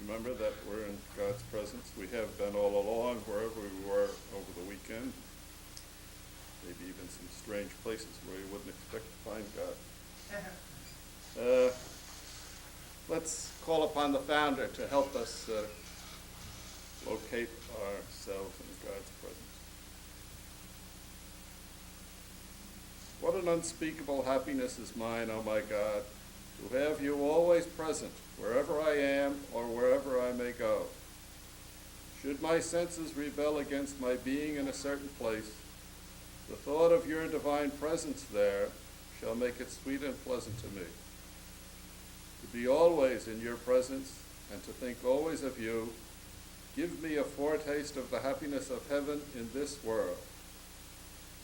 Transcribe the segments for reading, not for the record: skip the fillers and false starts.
remember that we're in God's presence. We have been all along, wherever we were over the weekend. Maybe even some strange places where you wouldn't expect to find God. Let's call upon the founder to help us locate ourselves in God's presence. What an unspeakable happiness is mine, O my God, to have you always present, wherever I am or wherever I may go. Should my senses rebel against my being in a certain place, the thought of your divine presence there shall make it sweet and pleasant to me. To be always in your presence and to think always of you, give me a foretaste of the happiness of heaven in this world.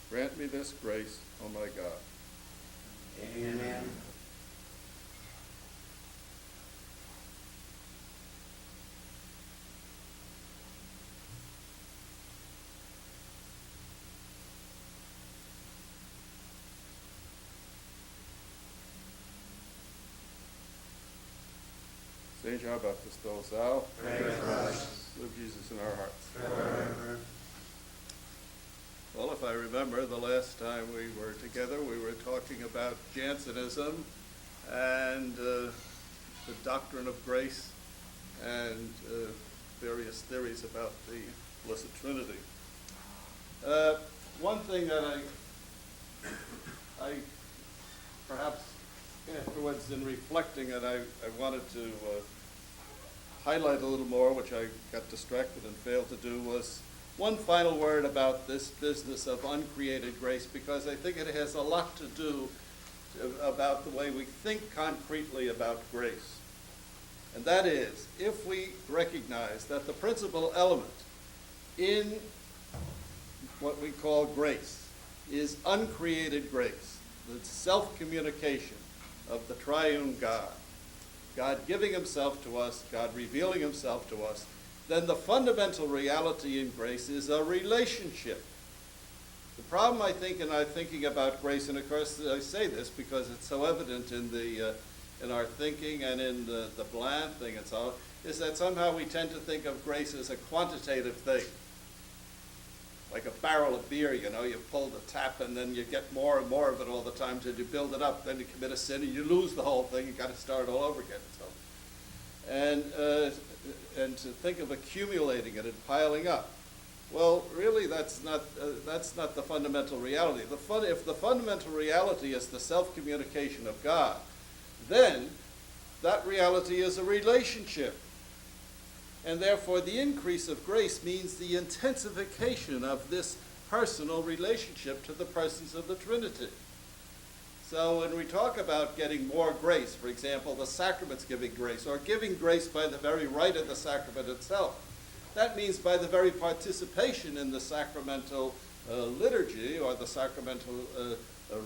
Grant me this grace, O my God. Amen. Saint John Baptist, O thou, Pray for us. live Jesus in our hearts. Forever. Well, if I remember, the last time we were together, we were talking about Jansenism and the doctrine of grace and various theories about the Blessed Trinity. One thing that I perhaps afterwards in reflecting, and I wanted to highlight a little more, which I got distracted and failed to do, was one final word about this business of uncreated grace, because I think it has a lot to do about the way we think concretely about grace. And that is, if we recognize that the principal element in what we call grace is uncreated grace, the self-communication of the triune God, God giving himself to us, God revealing himself to us, then the fundamental reality in grace is a relationship. The problem, I think, in our thinking about grace, and of course I say this because it's so evident in our thinking and in the bland thing and so on, is that somehow we tend to think of grace as a quantitative thing. Like a barrel of beer, you know, you pull the tap and then you get more and more of it all the time till you build it up, then you commit a sin and you lose the whole thing, you got to start all over again. And to think of accumulating it and piling up. Well, really that's not the fundamental reality. If the fundamental reality is the self-communication of God, then that reality is a relationship. And therefore the increase of grace means the intensification of this personal relationship to the persons of the Trinity. So when we talk about getting more grace, for example, the sacraments giving grace, or giving grace by the very rite of the sacrament itself, that means by the very participation in the sacramental liturgy or the sacramental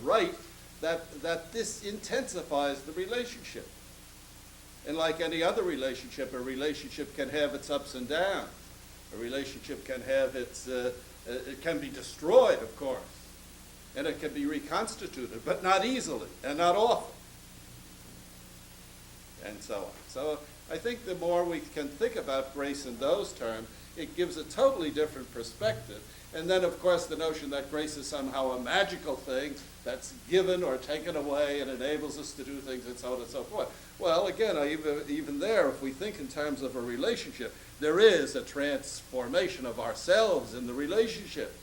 rite, that this intensifies the relationship. And like any other relationship, a relationship can have its ups and downs. A relationship can have its, it can be destroyed, of course. And it can be reconstituted, but not easily and not often. And so on. So I think the more we can think about grace in those terms, it gives a totally different perspective. And then, of course, the notion that grace is somehow a magical thing that's given or taken away and enables us to do things and so on and so forth. Well, again, even there, if we think in terms of a relationship, there is a transformation of ourselves in the relationship.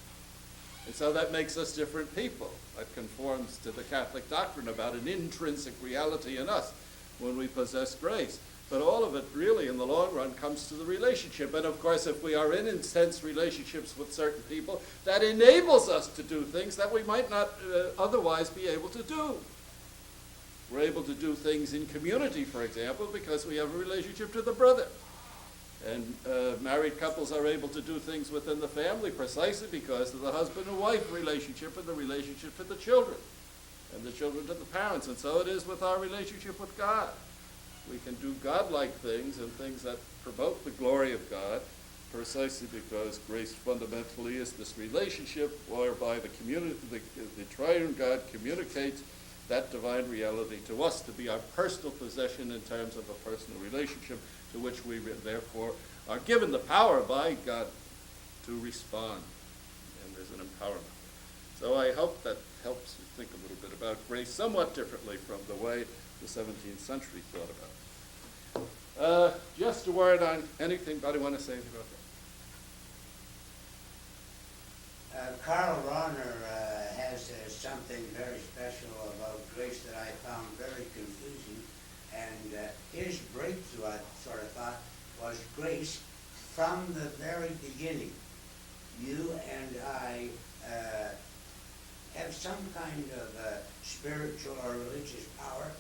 And so that makes us different people. That conforms to the Catholic doctrine about an intrinsic reality in us when we possess grace. But all of it really, in the long run, comes to the relationship. And of course, if we are in intense relationships with certain people, that enables us to do things that we might not otherwise be able to do. We're able to do things in community, for example, because we have a relationship to the brother. And married couples are able to do things within the family precisely because of the husband and wife relationship and the relationship to the children and the children to the parents. And so it is with our relationship with God. We can do godlike things and things that promote the glory of God precisely because grace fundamentally is this relationship whereby the triune God communicates that divine reality to us to be our personal possession in terms of a personal relationship to which we therefore are given the power by God to respond. And there's an empowerment. So I hope that helps you think a little bit about grace somewhat differently from the way the 17th century thought about it. Just a word on anything. Anybody want to say anything about that? Karl Rahner has something very special about grace that I found very confusing. And his breakthrough, I sort of thought, was grace from the very beginning. You and I have some kind of spiritual or religious power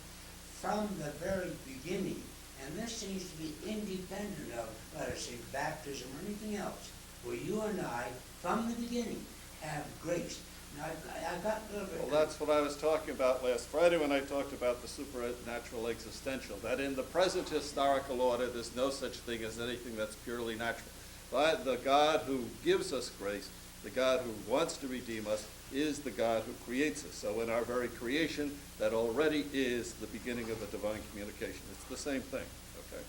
from the very beginning. And this seems to be independent of, let us say, baptism or anything else, where you and I, from the beginning, have grace. Now, I got a little bit... Well, that's what I was talking about last Friday when I talked about the supernatural existential, that in the present historical order, there's no such thing as anything that's purely natural. But the God who gives us grace, the God who wants to redeem us, is the God who creates us. So in our very creation, that already is the beginning of a divine communication. It's the same thing, okay?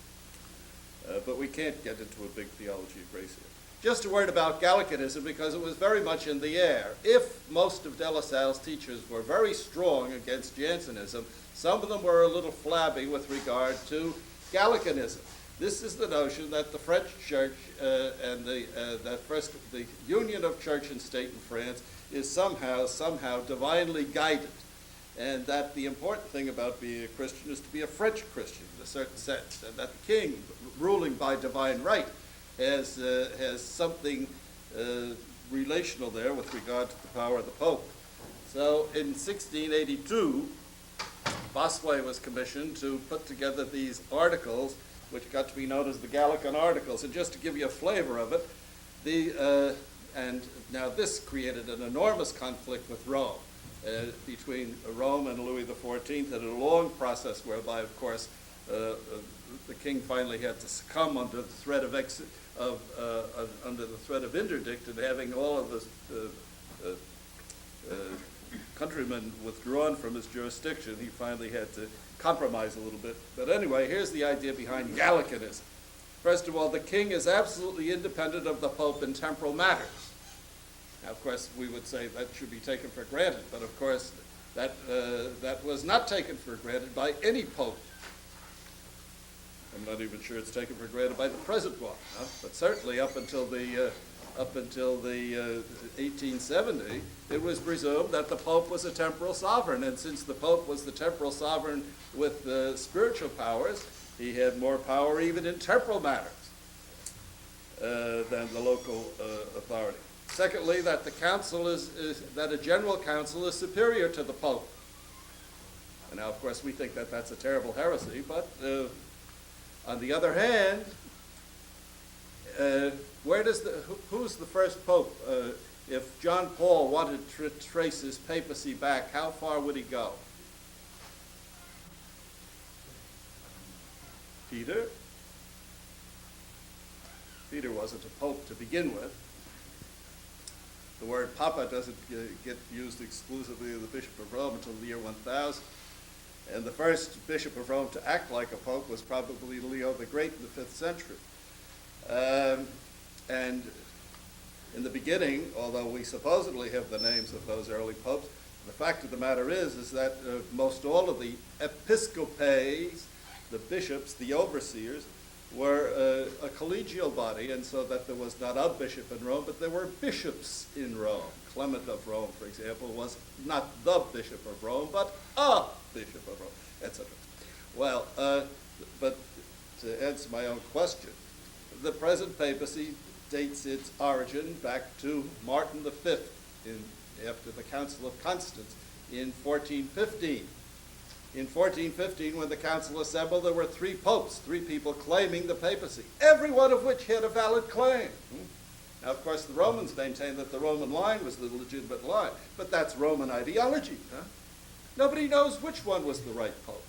But we can't get into a big theology of grace here. Just a word about Gallicanism, because it was very much in the air. If most of De La Salle's teachers were very strong against Jansenism, some of them were a little flabby with regard to Gallicanism. This is the notion that the French church and the union of church and state in France is somehow divinely guided, and that the important thing about being a Christian is to be a French Christian in a certain sense, and that the king, ruling by divine right, has something relational there with regard to the power of the Pope. So in 1682, Bossuet was commissioned to put together these articles, which got to be known as the Gallican Articles. And just to give you a flavor of it, and now this created an enormous conflict with Rome, between Rome and Louis XIV, and a long process whereby, of course, the king finally had to succumb under the threat of interdict, and having all of the countrymen withdrawn from his jurisdiction, he finally had to compromise a little bit. But anyway, here's the idea behind Gallicanism. First of all, the king is absolutely independent of the Pope in temporal matters. Now, of course, we would say that should be taken for granted, but of course, that was not taken for granted by any Pope. I'm not even sure it's taken for granted by the present one, huh? But certainly up until the 1870, it was presumed that the Pope was a temporal sovereign, and since the Pope was the temporal sovereign with spiritual powers, he had more power even in temporal matters than the local authority. Secondly, that the council that a general council is superior to the Pope. And now, of course, we think that that's a terrible heresy, but on the other hand, who's the first Pope? If John Paul wanted to trace his papacy back, how far would he go? Peter? Peter wasn't a pope to begin with. The word papa doesn't get used exclusively of the Bishop of Rome until the year 1000. And the first Bishop of Rome to act like a pope was probably Leo the Great in the 5th century. And in the beginning, although we supposedly have the names of those early popes, the fact of the matter is that most all of the episcopes, the bishops, the overseers, were a collegial body, and so that there was not a bishop in Rome, but there were bishops in Rome. Clement of Rome, for example, was not the Bishop of Rome, but a Bishop of Rome, etc. Well, but to answer my own question, the present papacy dates its origin back to Martin V after the Council of Constance in 1415. In 1415, when the council assembled, there were 3 popes, 3 people claiming the papacy, every one of which had a valid claim. Now, of course, the Romans maintained that the Roman line was the legitimate line, but that's Roman ideology. Nobody knows which one was the right pope.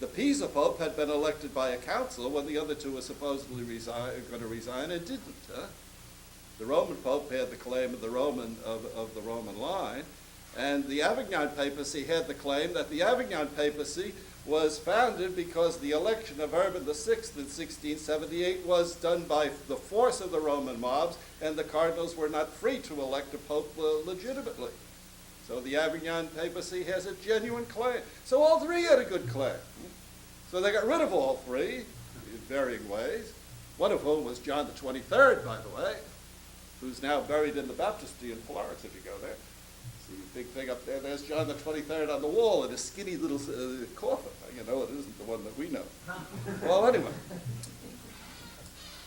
The Pisa pope had been elected by a council when the other 2 were supposedly going to resign and didn't. The Roman pope had the claim of the Roman line, And the Avignon papacy had the claim that the Avignon papacy was founded because the election of Urban VI in 1678 was done by the force of the Roman mobs, and the cardinals were not free to elect a pope legitimately. So the Avignon papacy has a genuine claim. So all three had a good claim. So they got rid of all three in varying ways, one of whom was John the 23rd, by the way, who's now buried in the baptistry in Florence, if you go there. See the big thing up there? There's John the 23rd on the wall in a skinny little coffin. You know, it isn't the one that we know. Well, anyway.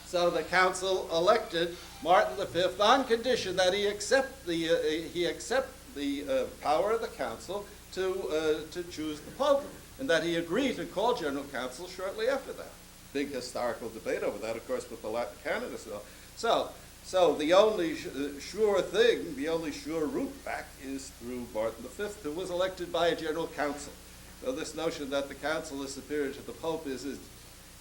So the council elected Martin V on condition that he accept the power of the council to choose the pope, and that he agreed to call general council shortly after that. Big historical debate over that, of course, with the Latin canon. So the only sure thing, the only sure route back is through Martin V, who was elected by a general council. So this notion that the council is superior to the pope is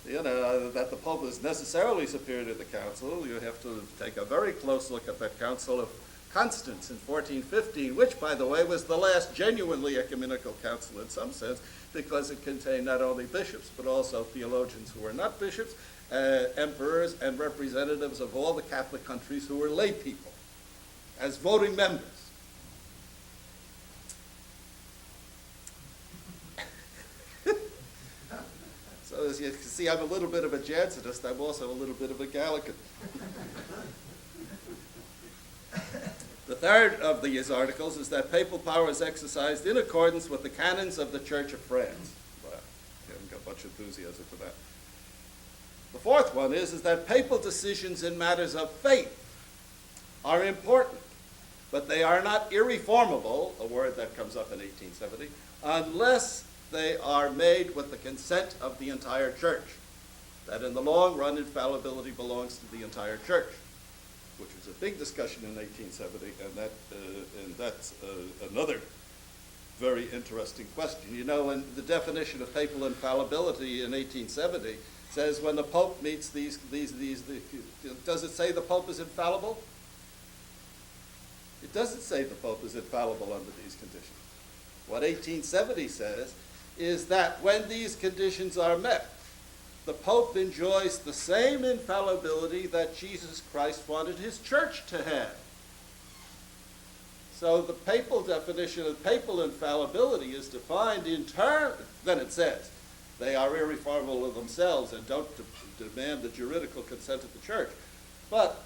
that the pope is necessarily superior to the council. You have to take a very close look at that Council of Constance in 1415, which, by the way, was the last genuinely ecumenical council in some sense, because it contained not only bishops, but also theologians who were not bishops, emperors, and representatives of all the Catholic countries who were lay people as voting members. So as you can see, I'm a little bit of a Jansenist. I'm also a little bit of a Gallican. The third of these articles is that papal power is exercised in accordance with the canons of the Church of France. Well, you haven't got much enthusiasm for that. The fourth one is that papal decisions in matters of faith are important, but they are not irreformable, a word that comes up in 1870, unless they are made with the consent of the entire church. That in the long run, infallibility belongs to the entire church, which was a big discussion in 1870, and that's another very interesting question. You know, in the definition of papal infallibility in 1870 says when the Pope meets these, does it say the Pope is infallible? It doesn't say the Pope is infallible under these conditions. What 1870 says is that when these conditions are met, the Pope enjoys the same infallibility that Jesus Christ wanted his church to have. So the papal definition of papal infallibility is defined in turn, then it says, they are irreformable of themselves and don't demand the juridical consent of the church. But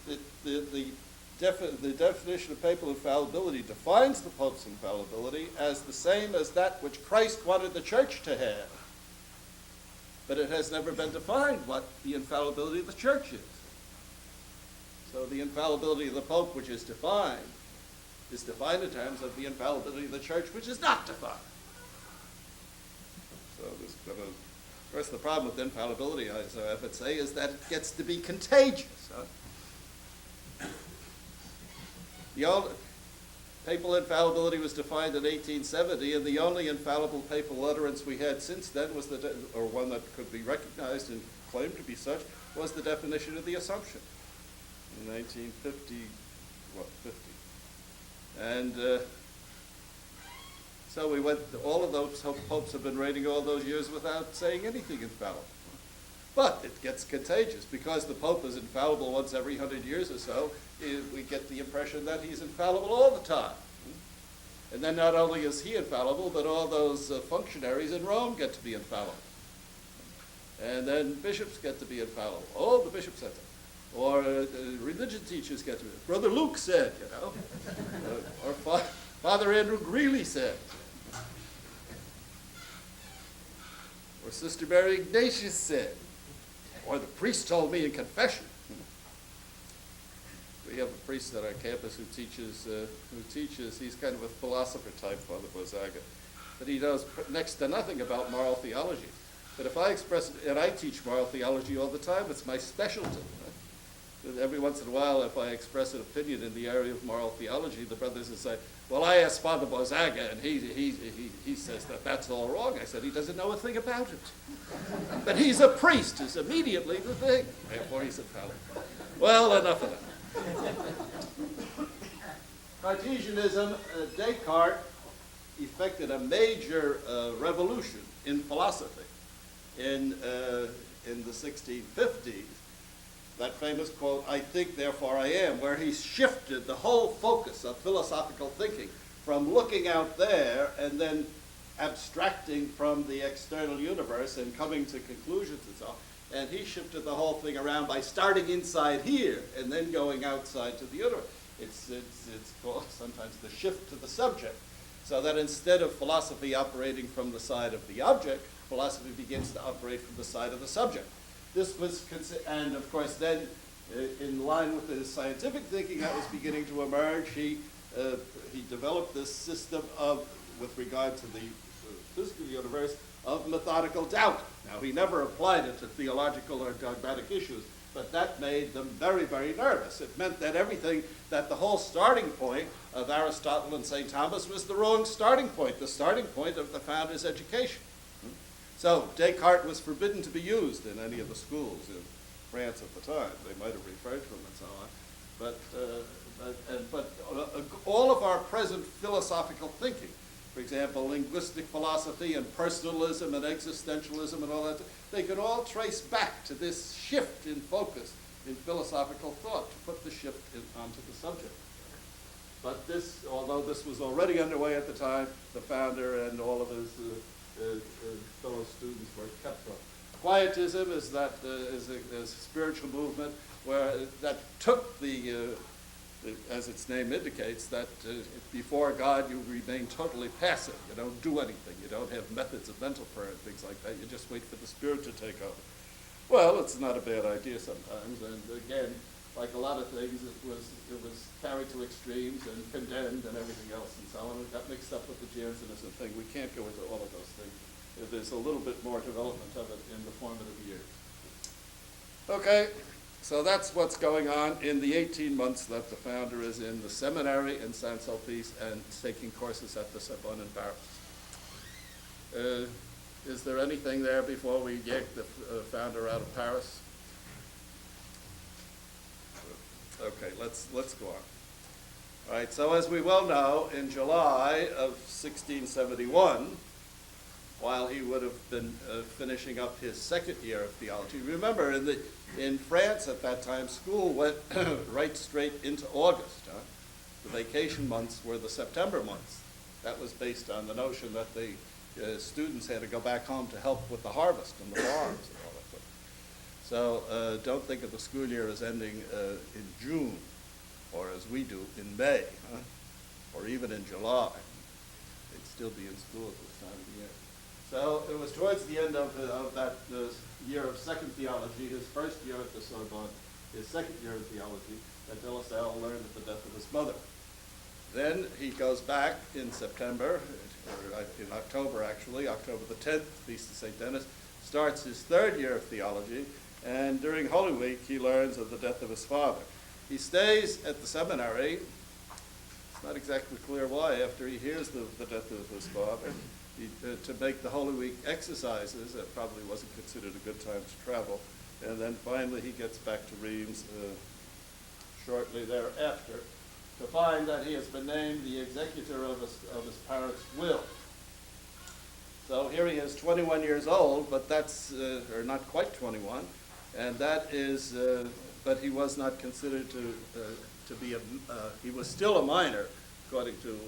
the definition of papal infallibility defines the Pope's infallibility as the same as that which Christ wanted the church to have. But it has never been defined what the infallibility of the church is. So the infallibility of the Pope, which is defined in terms of the infallibility of the church, which is not defined. So of course, the problem with infallibility, as I would say, is that it gets to be contagious. The old papal infallibility was defined in 1870, and the only infallible papal utterance we had since then was or one that could be recognized and claimed to be such, was the definition of the Assumption in 1950. And so we went. All of those popes have been reigning all those years without saying anything infallible. But it gets contagious because the Pope is infallible once every 100 years or so. We get the impression that he's infallible all the time. And then not only is he infallible, but all those functionaries in Rome get to be infallible. And then bishops get to be infallible. All the bishops get to. Or religion teachers get to. Brother Luke said, you know. Or Father Andrew Greeley said. Or Sister Mary Ignatius said. Or the priest told me in confession. We have a priest at our campus who teaches, he's kind of a philosopher type, Father Bozaga, but he knows next to nothing about moral theology. But if I express it, and I teach moral theology all the time, it's my specialty. Every once in a while, if I express an opinion in the area of moral theology, the brothers will say, well, I asked Father Bozaga, and he says that that's all wrong. I said, he doesn't know a thing about it. But he's a priest, is immediately the thing. Therefore, he's infallible. Well, enough of that. Cartesianism, Descartes effected a major revolution in philosophy in the 1650s. That famous quote, "I think, therefore I am," where he shifted the whole focus of philosophical thinking from looking out there and then abstracting from the external universe and coming to conclusions and so on. And he shifted the whole thing around by starting inside here and then going outside to the universe. It's called sometimes the shift to the subject. So that instead of philosophy operating from the side of the object, philosophy begins to operate from the side of the subject. This was, and of course then, in line with his scientific thinking that was beginning to emerge, he developed this system of, with regard to the physical universe, of methodical doubt. Now, he never applied it to theological or dogmatic issues, but that made them very, very nervous. It meant that everything, that the whole starting point of Aristotle and St. Thomas was the wrong starting point, the starting point of the founder's education. So Descartes was forbidden to be used in any of the schools in France at the time. They might have referred to him and so on. But all of our present philosophical thinking, for example, linguistic philosophy and personalism and existentialism and all that, they could all trace back to this shift in focus in philosophical thought, to put the shift onto the subject. But this, although this was already underway at the time, the founder and all of his fellow students were kept from. Quietism is a spiritual movement that took as its name indicates, that before God you remain totally passive. You don't do anything. You don't have methods of mental prayer and things like that. You just wait for the Spirit to take over. Well, it's not a bad idea sometimes, and again, like a lot of things, it was carried to extremes and condemned and everything else and so on. It got mixed up with the Jansenism thing. We can't go into all of those things. There's a little bit more development of it in the formative years. Okay, so that's what's going on in the 18 months that the founder is in the seminary in Saint-Sulpice and taking courses at the Sorbonne in Paris. Is there anything there before we yank the founder out of Paris? Okay, let's go on. All right, so as we well know, in July of 1671, while he would have been finishing up his second year of theology, remember in France at that time, school went right straight into August. The vacation months were the September months. That was based on the notion that the students had to go back home to help with the harvest and the farms and all that stuff. So don't think of the school year as ending in June, or as we do, in May, or even in July. They'd still be in school at this time of the year. So it was towards the end of that year of second theology, his first year at the Sorbonne, his second year of theology, that De La Salle learned of the death of his mother. Then he goes back in September, or in October actually, October the 10th, Feast of St. Denis, starts his third year of theology, and during Holy Week he learns of the death of his father. He stays at the seminary. It's not exactly clear why. After he hears the death of his father, to make the Holy Week exercises, that probably wasn't considered a good time to travel, and then finally he gets back to Reims shortly thereafter to find that he has been named the executor of his parents' will. So here he is, 21 years old, but that's, or not quite 21, and that is, but he was not considered to be he was still a minor, according to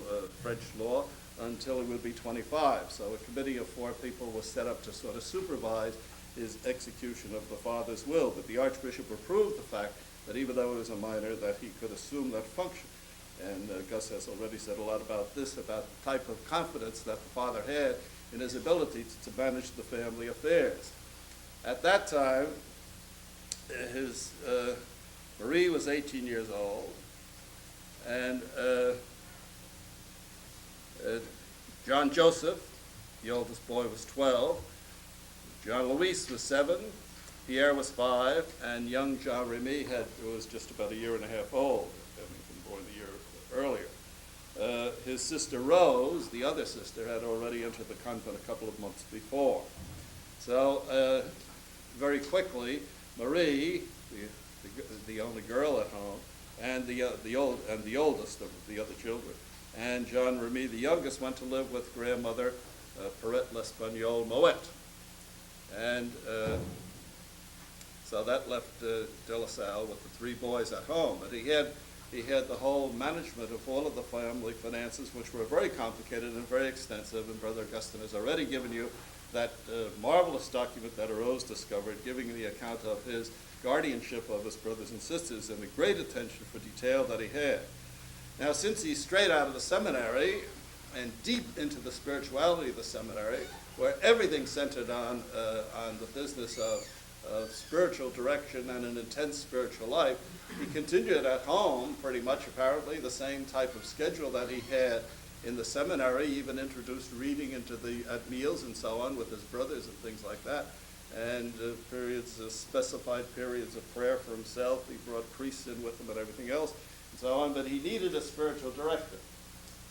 French law, until he would be 25. So a committee of 4 people was set up to sort of supervise his execution of the father's will. But the Archbishop approved the fact that even though he was a minor, that he could assume that function. And Gus has already said a lot about this, about the type of confidence that the father had in his ability to manage the family affairs. At that time, Marie was 18 years old, and John Joseph, the oldest boy, was 12. John Louis was 7. Pierre was 5, and young Jean Remy was just about a year and a half old, having been born the year earlier. His sister Rose, the other sister, had already entered the convent a couple of months before. So very quickly, Marie, the only girl at home, and the oldest of the other children. And John Remy, the youngest, went to live with grandmother Perrette L'Espagnole Moet. And so that left De La Salle with the three boys at home. But he had the whole management of all of the family finances, which were very complicated and very extensive. And Brother Augustine has already given you that marvelous document that Arose discovered, giving the account of his guardianship of his brothers and sisters and the great attention for detail that he had. Now, since he's straight out of the seminary and deep into the spirituality of the seminary, where everything centered on the business of spiritual direction and an intense spiritual life, he continued at home pretty much apparently the same type of schedule that he had in the seminary. He even introduced reading at meals and so on with his brothers and things like that, and specified periods of prayer for himself. He brought priests in with him and everything else and so on, but he needed a spiritual director.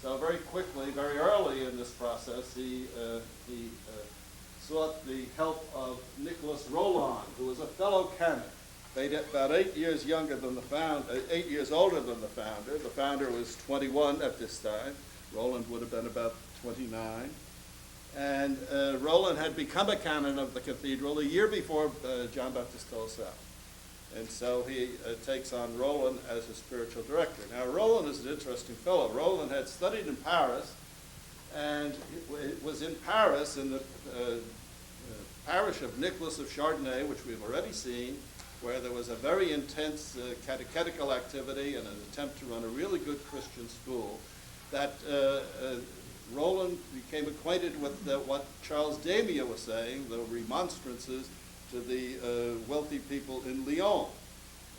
So very quickly, very early in this process, he sought the help of Nicholas Roland, who was a fellow canon. About 8 years older than the founder. The founder was 21 at this time. Roland would have been about 29. And Roland had become a canon of the cathedral a year before John Baptiste de La Salle. And so he takes on Roland as his spiritual director. Now, Roland is an interesting fellow. Roland had studied in Paris, and was in Paris in the parish of Nicholas of Chardonnay, which we've already seen, where there was a very intense catechetical activity and an attempt to run a really good Christian school, that Roland became acquainted with what Charles Damia was saying, the remonstrances to the wealthy people in Lyon.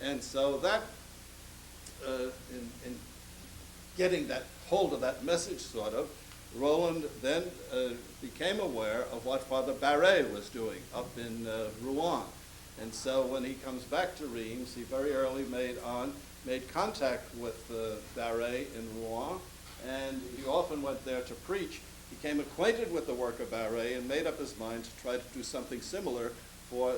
And so that, in getting that hold of that message, sort of, Roland then became aware of what Father Barret was doing up in Rouen. And so when he comes back to Reims, he very early made contact with Barret in Rouen, and he often went there to preach. He became acquainted with the work of Barret and made up his mind to try to do something similar, for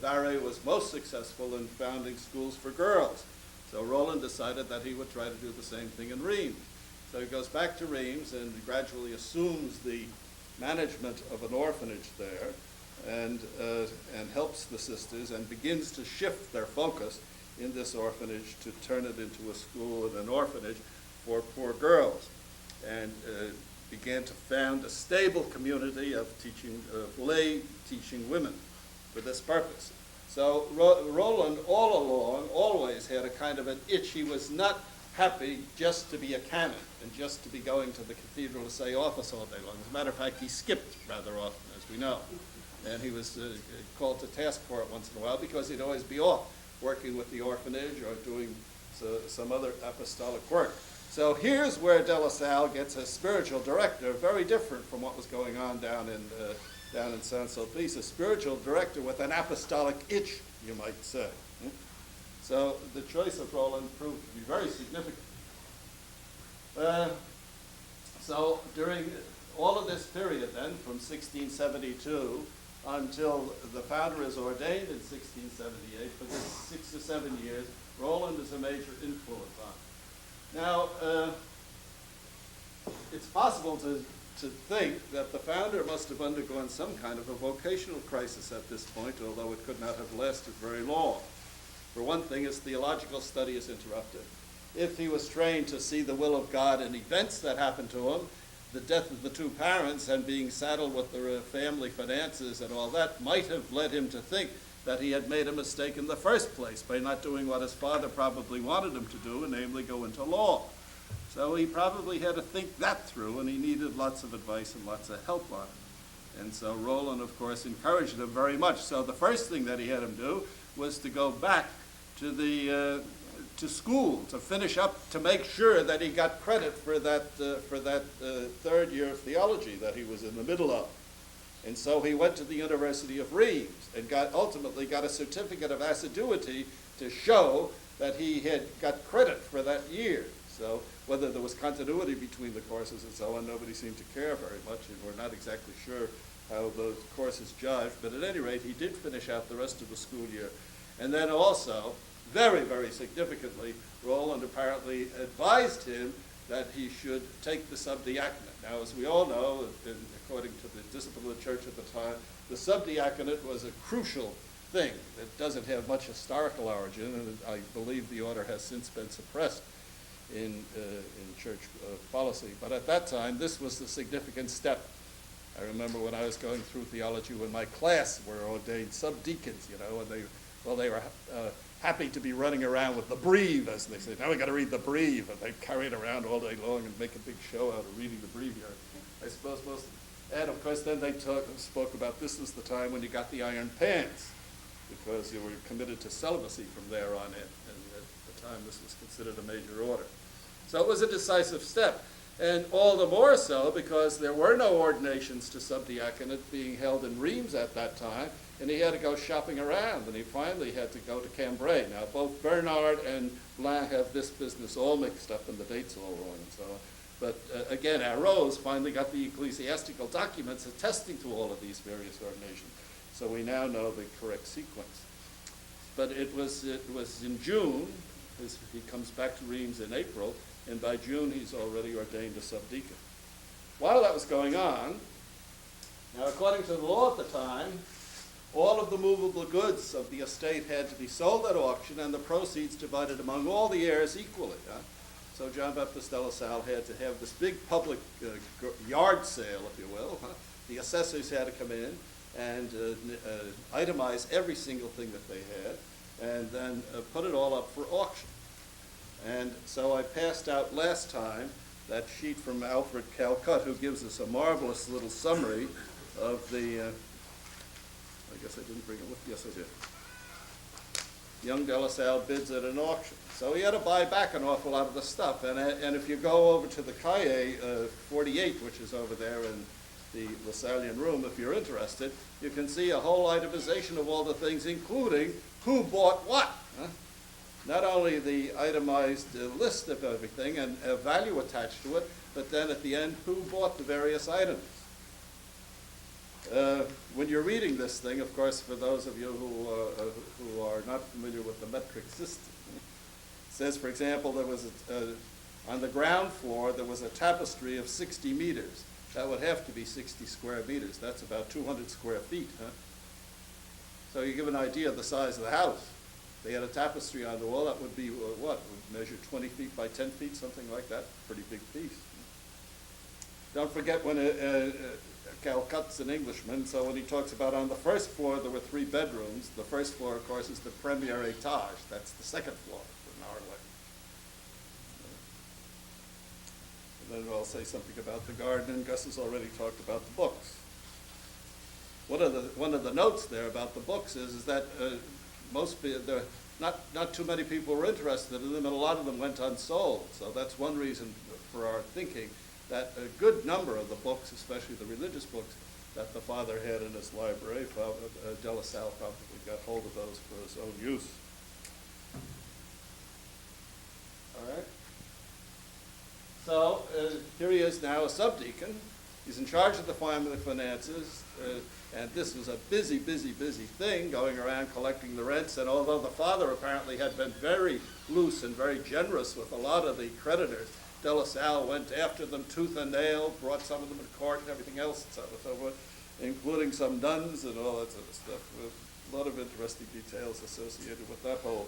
Barret was most successful in founding schools for girls. So Roland decided that he would try to do the same thing in Reims. So he goes back to Reims and gradually assumes the management of an orphanage there, and helps the sisters and begins to shift their focus in this orphanage to turn it into a school and an orphanage for poor girls, and began to found a stable community of lay teaching women for this purpose. So Roland all along always had a kind of an itch. He was not happy just to be a canon and just to be going to the cathedral to say office all day long. As a matter of fact, he skipped rather often, as we know. And he was called to task for it once in a while because he'd always be off working with the orphanage or doing some other apostolic work. So here's where De La Salle gets a spiritual director, very different from what was going on down in Saint-Sulpice, a spiritual director with an apostolic itch, you might say. So the choice of Roland proved to be very significant. So during all of this period then, from 1672 until the founder is ordained in 1678, for this 6 or 7 years, Roland is a major influence on it. Now, it's possible to think that the founder must have undergone some kind of a vocational crisis at this point, although it could not have lasted very long. For one thing, his theological study is interrupted. If he was trained to see the will of God in events that happened to him, the death of the two parents and being saddled with the family finances and all that might have led him to think that he had made a mistake in the first place by not doing what his father probably wanted him to do, namely go into law. So he probably had to think that through, and he needed lots of advice and lots of help on it. And so Roland, of course, encouraged him very much. So the first thing that he had him do was to go back to school, to finish up, to make sure that he got credit for that third year of theology that he was in the middle of. And so he went to the University of Reims and ultimately got a certificate of assiduity to show that he had got credit for that year. So whether there was continuity between the courses and so on, nobody seemed to care very much, and we're not exactly sure how those courses jived. But at any rate, he did finish out the rest of the school year. And then also, very, very significantly, Roland apparently advised him that he should take the subdiaconate. Now, as we all know, according to the discipline of the church at the time, the subdiaconate was a crucial thing. It doesn't have much historical origin, and I believe the order has since been suppressed in church policy. But at that time, this was the significant step. I remember when I was going through theology, when my class were ordained subdeacons, and they were happy to be running around with the breve, as they say. Now we got to read the breve, and they carry it around all day long and make a big show out of reading the breviary. I suppose most, and of course then they spoke about this was the time when you got the iron pants, because you were committed to celibacy from there on in, and at the time this was considered a major order. So it was a decisive step, and all the more so because there were no ordinations to subdiaconate being held in Reims at that time, and he had to go shopping around, and he finally had to go to Cambrai. Now, both Bernard and Blain have this business all mixed up and the dates all wrong and so on. But again, Arose finally got the ecclesiastical documents attesting to all of these various ordinations. So we now know the correct sequence. But it was in June, he comes back to Reims in April, and by June he's already ordained a subdeacon. While that was going on, now according to the law at the time, all of the movable goods of the estate had to be sold at auction and the proceeds divided among all the heirs equally. So John Baptist de La Salle had to have this big public yard sale, if you will. The assessors had to come in and itemize every single thing that they had, and then put it all up for auction. And so I passed out last time that sheet from Alfred Calcutt, who gives us a marvelous little summary of the, I guess I didn't bring it with, yes I did. Young de La Salle bids at an auction. So he had to buy back an awful lot of the stuff. And if you go over to the Cahier 48, which is over there in the Lasallian room, if you're interested, you can see a whole itemization of all the things, including who bought what. Not only the itemized list of everything and a value attached to it, but then at the end, who bought the various items. When you're reading this thing, of course, for those of you who are not familiar with the metric system, it says, for example, there was on the ground floor, there was a tapestry of 60 meters. That would have to be 60 square meters. That's about 200 square feet, So you give an idea of the size of the house. They had a tapestry on the wall. That would be, what, would measure 20 feet by 10 feet, something like that. Pretty big piece. Don't forget when Calcutt's an Englishman, so when he talks about on the first floor there were 3 bedrooms, the first floor, of course, is the premier étage. That's the second floor in our way. And then I'll say something about the garden, and Gus has already talked about the books. One of the notes there about the books is that not too many people were interested in them, and a lot of them went unsold. So that's one reason for our thinking that a good number of the books, especially the religious books that the father had in his library, de La Salle probably got hold of those for his own use. All right. So here he is now, a subdeacon. He's in charge of the family finances, and this was a busy, busy, busy thing, going around collecting the rents. And although the father apparently had been very loose and very generous with a lot of the creditors, de La Salle went after them tooth and nail, brought some of them to court and everything else, and so forth, including some nuns and all that sort of stuff. A lot of interesting details associated with that whole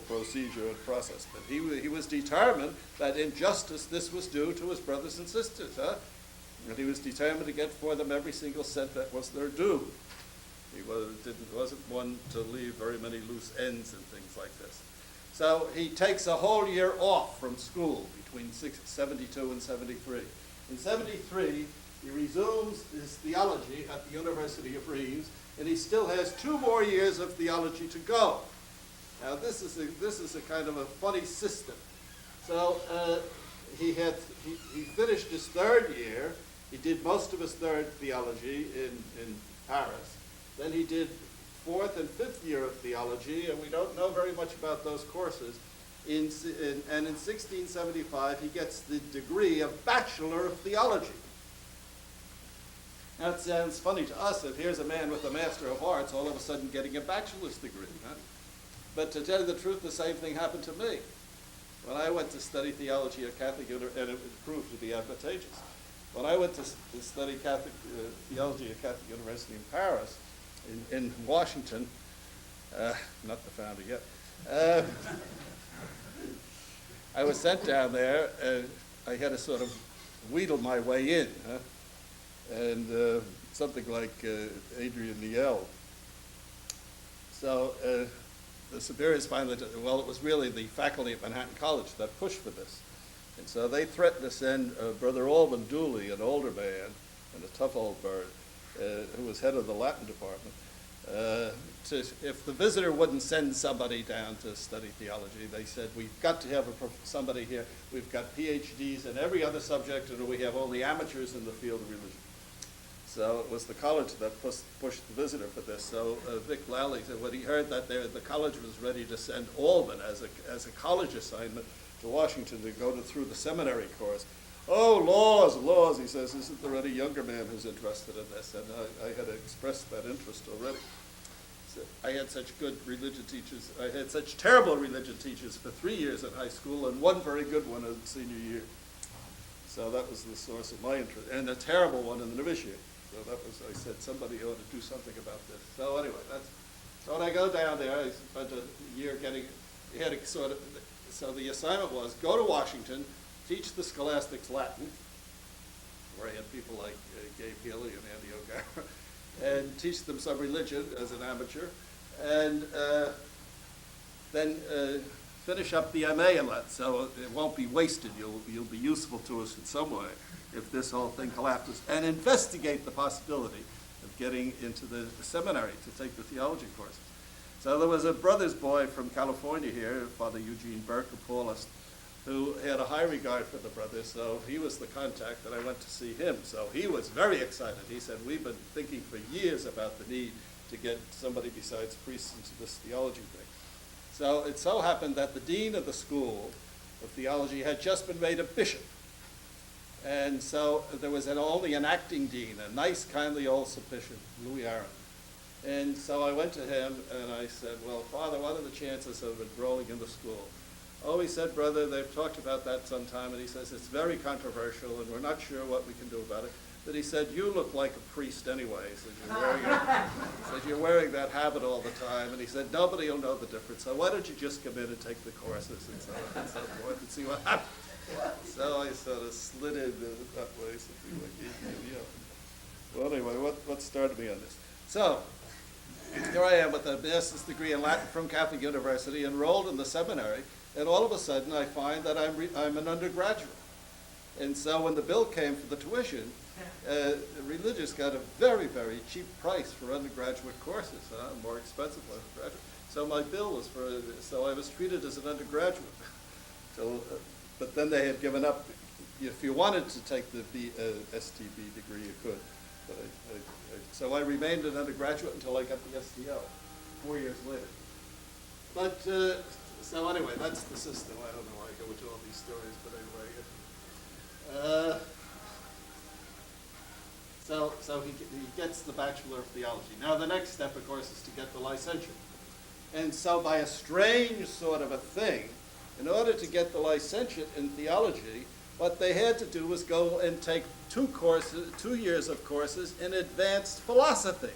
procedure and process. But he was determined that in justice this was due to his brothers and sisters, and he was determined to get for them every single cent that was their due. He wasn't one to leave very many loose ends and things like this. So he takes a whole year off from school between 72 and 73. In 73, he resumes his theology at the University of Reims, and he still has 2 more years of theology to go. Now this is a kind of a funny system. So he finished his 3rd year. He did most of his 3rd theology in Paris. Then he did 4th and 5th year of theology, and we don't know very much about those courses. And in 1675, he gets the degree of Bachelor of Theology. Now, it sounds funny to us that here's a man with a Master of Arts all of a sudden getting a bachelor's degree. But to tell you the truth, the same thing happened to me. When I went to study theology at Catholic University, and it proved to be advantageous. When I went to study Catholic theology at Catholic University in Paris, in Washington, not the founder yet, I was sent down there, and I had to sort of wheedle my way in, and something like Adrian Niel. So the superiors finally, well, it was really the faculty at Manhattan College that pushed for this. And so they threatened to send Brother Alban Dooley, an older man and a tough old bird, who was head of the Latin department, if the visitor wouldn't send somebody down to study theology, they said, we've got to have somebody here. We've got PhDs in every other subject, and we have only amateurs in the field of religion. So it was the college that pushed the visitor for this. So Vic Lally said when he heard that the college was ready to send Alban as a college assignment to Washington to go through the seminary course. Oh, laws, he says, isn't there any younger man who's interested in this? And I had expressed that interest already. So I had such good religion teachers. I had such terrible religion teachers for 3 years at high school and one very good one in senior year. So that was the source of my interest. And a terrible one in the novitiate. So that was, I said, somebody ought to do something about this. So anyway, so when I go down there, I spent a year so the assignment was go to Washington, teach the scholastics Latin, where I had people like Gabe Healy and Andy O'Gara, and teach them some religion as an amateur, and then finish up the MA in Latin, so it won't be wasted. You'll be useful to us in some way if this whole thing collapses, and investigate the possibility of getting into the seminary to take the theology courses. So there was a brother's boy from California here, Father Eugene Burke, a Paulist, who had a high regard for the brother, so he was the contact that I went to see him. So he was very excited. He said, we've been thinking for years about the need to get somebody besides priests into this theology thing. So it so happened that the dean of the school of theology had just been made a bishop. And so there was only an acting dean, a nice, kindly old bishop, Louis Aaron. And so I went to him and I said, well, Father, what are the chances of enrolling in the school? Oh, he said, brother, they've talked about that sometime, and he says, it's very controversial, and we're not sure what we can do about it. But he said, you look like a priest anyway. He said, you're wearing that habit all the time. And he said, nobody will know the difference. So why don't you just come in and take the courses and so on and so forth and see what happens. So I sort of slid in that way. Well, anyway, what started me on this? So here I am with a master's degree in Latin from Catholic University, enrolled in the seminary, and all of a sudden I find that I'm an undergraduate. And so when the bill came for the tuition, religious got a very, very cheap price for undergraduate courses, more expensive than undergraduate. So my bill was so I was treated as an undergraduate. But then they had given up. If you wanted to take the STB degree, you could. But so I remained an undergraduate until I got the STO 4 years later. But so anyway, that's the system. I don't know why I go into all these stories, but anyway. So he gets the Bachelor of Theology. Now the next step, of course, is to get the licentiate. And so by a strange sort of a thing, in order to get the licentiate in theology, what they had to do was go and take 2 years of courses in advanced philosophy.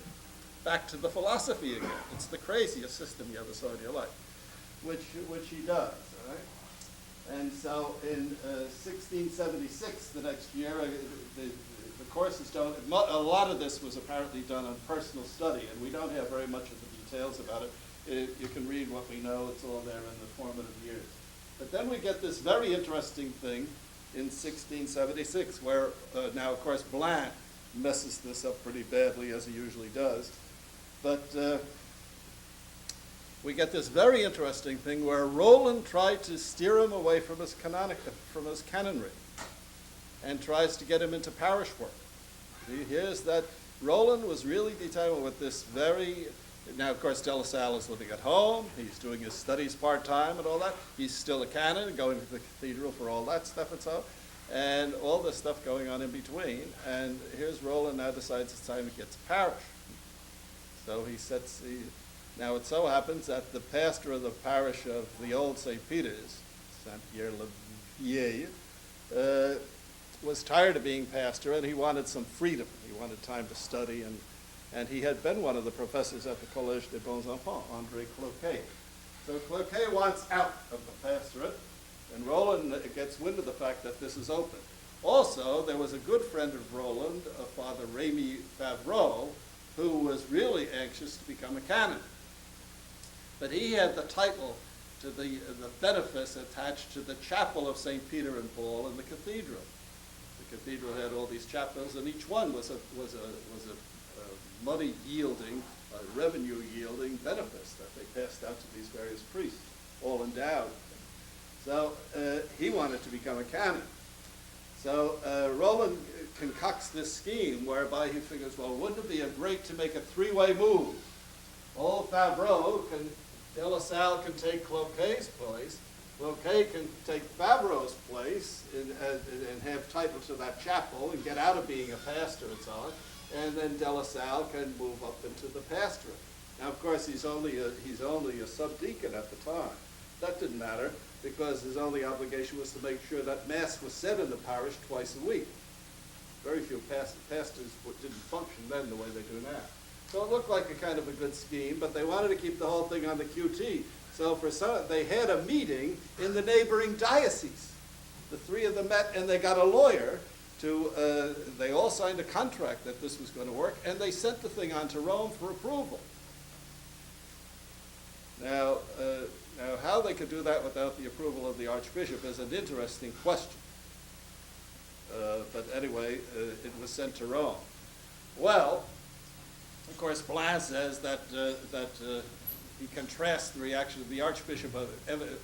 Back to the philosophy again. It's the craziest system you ever saw in your life, which he does. All right? And so in 1676, the next year, the courses don't. A lot of this was apparently done on personal study, and we don't have very much of the details about it. You can read what we know. It's all there in the formative years. But then we get this very interesting thing in 1676, where now, of course, Blount messes this up pretty badly, as he usually does. But we get this very interesting thing where Roland tried to steer him away from his canonry and tries to get him into parish work. Here's that Roland was really determined with this very. Now, of course, De La Salle is living at home. He's doing his studies part-time and all that. He's still a canon, going to the cathedral for all that stuff and so, and all this stuff going on in between. And here's Roland now decides it's time to get to parish. So he Now, it so happens that the pastor of the parish of the old St. Peter's, Saint-Pierre-le-Vieil, was tired of being pastor, and he wanted some freedom. He wanted time to study, and he had been one of the professors at the Collège des Bons Enfants, André Cloquet. So Cloquet wants out of the pastorate, and Roland gets wind of the fact that this is open. Also, there was a good friend of Roland, Father Rémy Favreau, who was really anxious to become a canon. But he had the title to the benefice attached to the chapel of St. Peter and Paul in the cathedral. The cathedral had all these chapels, and each one was a money-yielding, revenue-yielding benefice that they passed out to these various priests, all endowed. So he wanted to become a canon. So Roland concocts this scheme whereby he figures, well, wouldn't it be great to make a three-way move? Old Favreau De La Salle can take Cloquet's place. Cloquet can take Favreau's place and have title to that chapel and get out of being a pastor and so on. And then De La Salle can move up into the pastorate. Now, of course, he's only a subdeacon at the time. That didn't matter because his only obligation was to make sure that Mass was said in the parish twice a week. Very few pastors didn't function then the way they do now. So it looked like a kind of a good scheme, but they wanted to keep the whole thing on the QT. So they had a meeting in the neighboring diocese. The three of them met, and they got a lawyer they all signed a contract that this was going to work, and they sent the thing on to Rome for approval. Now, how they could do that without the approval of the Archbishop is an interesting question. But anyway, it was sent to Rome. Well, of course, Blain says that he contrasts the reaction of the Archbishop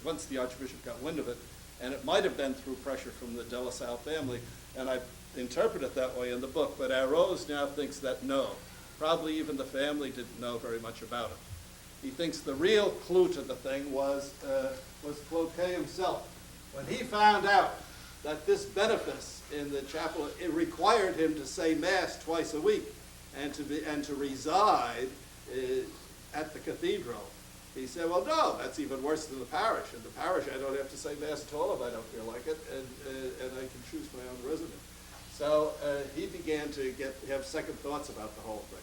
once the Archbishop got wind of it, and it might have been through pressure from the De La Salle family, and I interpret it that way in the book, but Arose now thinks that no, probably even the family didn't know very much about it. He thinks the real clue to the thing was Cloquet himself. When he found out that this benefice in the chapel, it required him to say Mass twice a week and to reside at the cathedral, he said, well, no, that's even worse than the parish. In the parish, I don't have to say Mass at all if I don't feel like it, and I can choose my own residence. So he began to have second thoughts about the whole thing.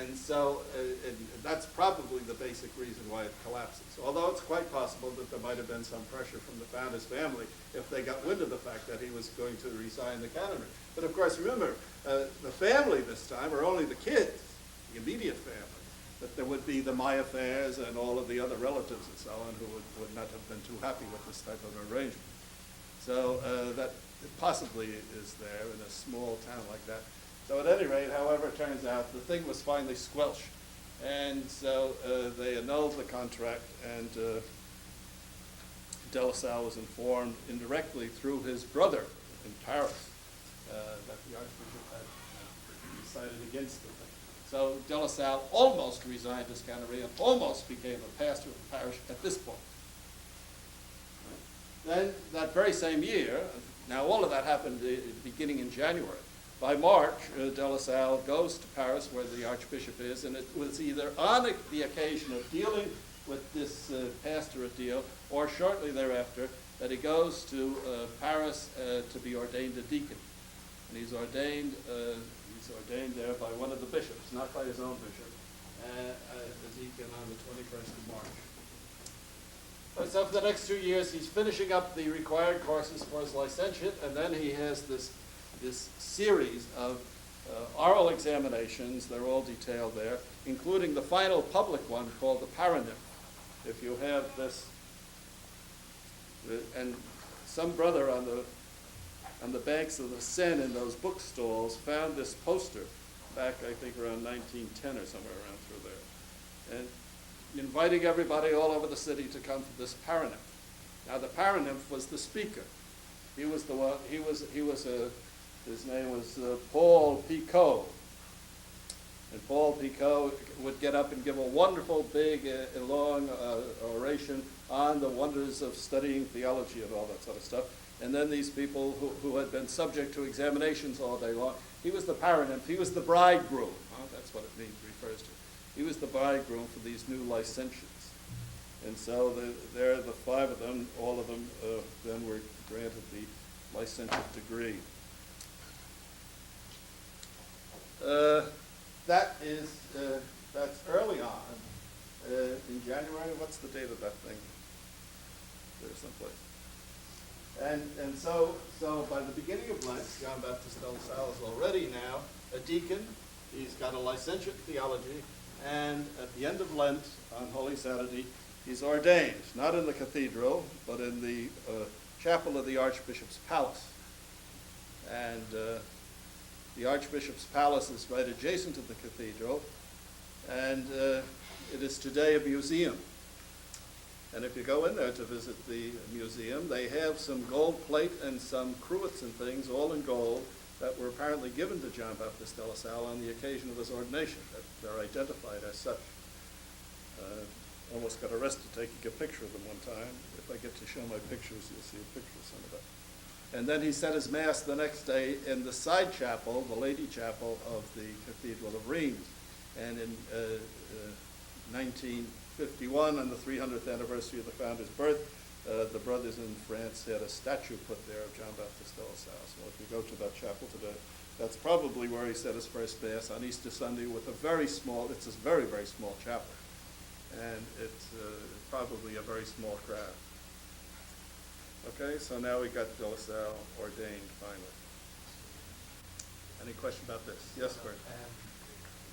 And so and that's probably the basic reason why it collapses. Although it's quite possible that there might have been some pressure from the founder's family if they got wind of the fact that he was going to resign the canonry. But of course, remember, the family this time are only the kids, the immediate family. But there would be the Mayafairs and all of the other relatives and so on who would not have been too happy with this type of arrangement. So that possibly is there in a small town like that. So at any rate, however, it turns out the thing was finally squelched. And so they annulled the contract, and De La Salle was informed indirectly through his brother in Paris that the Archbishop had decided against the thing. So De La Salle almost resigned his canonry and almost became a pastor of the parish at this point. Then that very same year, now all of that happened beginning in January. By March, De La Salle goes to Paris where the Archbishop is, and it was either on the occasion of dealing with this pastorate deal or shortly thereafter that he goes to Paris to be ordained a deacon. And he's ordained there by one of the bishops, not by his own bishop, a deacon on the 21st of March. So for the next 2 years, he's finishing up the required courses for his licentiate, and then he has this series of oral examinations. They're all detailed there, including the final public one called the Paranymph. If you have this, and some brother on the banks of the Seine in those bookstalls found this poster back, I think, around 1910 or somewhere around through there, and inviting everybody all over the city to come to this Paranymph. Now the Paranymph was the speaker. He was the one. His name was Paul Picot. And Paul Picot would get up and give a wonderful, big, long oration on the wonders of studying theology and all that sort of stuff. And then these people who had been subject to examinations all day long, he was the Paranymph, he was the bridegroom. That's what it refers to. He was the bridegroom for these new licentiates. And so there, the five of them, all of them, then were granted the licentiate degree. That's early on. In January, what's the date of that thing? There's someplace. And so by the beginning of Lent, John Baptist de La Salle is already now a deacon. He's got a licentiate in theology, and at the end of Lent, on Holy Saturday, he's ordained, not in the cathedral, but in the chapel of the Archbishop's Palace. And the Archbishop's Palace is right adjacent to the cathedral, and it is today a museum. And if you go in there to visit the museum, they have some gold plate and some cruets and things, all in gold, that were apparently given to John Baptist de La Salle on the occasion of his ordination. They're identified as such. Almost got arrested taking a picture of them one time. If I get to show my pictures, you'll see a picture of some of that. And then he said his Mass the next day in the side chapel, the Lady Chapel of the Cathedral of Reims. And in 1951, on the 300th anniversary of the founder's birth, the brothers in France had a statue put there of John Baptist de La Salle. So if you go to that chapel today, that's probably where he said his first Mass on Easter Sunday with a very small, it's a very, very small chapel. And it's probably a very small crowd. Okay, so now we got de La Salle ordained finally. Any question about this? Yes, Bert?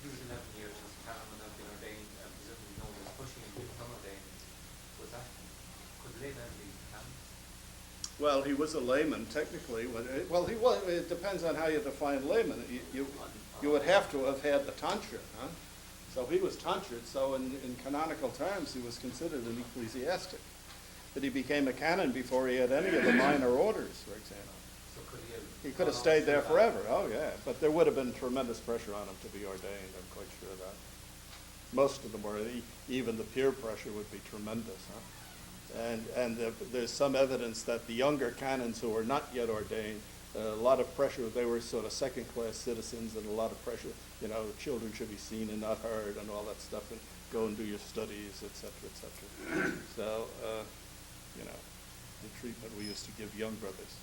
He was 11 years as a canon and been ordained, and presumably no one was pushing him to become ordained. Could laymen be canon? Well, he was a layman technically. Well, he was. It depends on how you define layman. You would have to have had the tonsure, huh? So he was tonsured. So in canonical terms, he was considered an ecclesiastic. But he became a canon before he had any of the minor orders, for example. So could he have? He could have stayed there forever. Oh yeah, but there would have been tremendous pressure on him to be ordained. I'm quite sure of that. Most of them were. Even the peer pressure would be tremendous, huh? And there's some evidence that the younger canons who were not yet ordained, a lot of pressure. They were sort of second-class citizens, and a lot of pressure. You know, children should be seen and not heard, and all that stuff, and go and do your studies, et cetera, et cetera. So, you know, the treatment we used to give young brothers.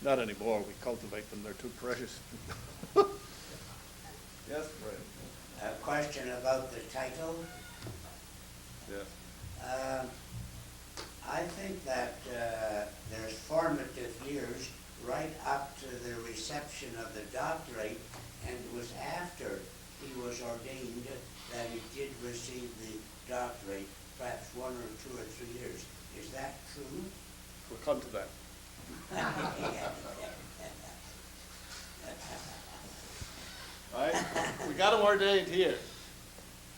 Not anymore. We cultivate them. They're too precious. Yes, Fred. A question about the title. Yes. I think that there's formative years right up to the reception of the doctorate, and it was after he was ordained that he did receive the doctorate, perhaps 1 or 2 or 3 years. Is that true? We'll come to that. All right, we got him ordained here.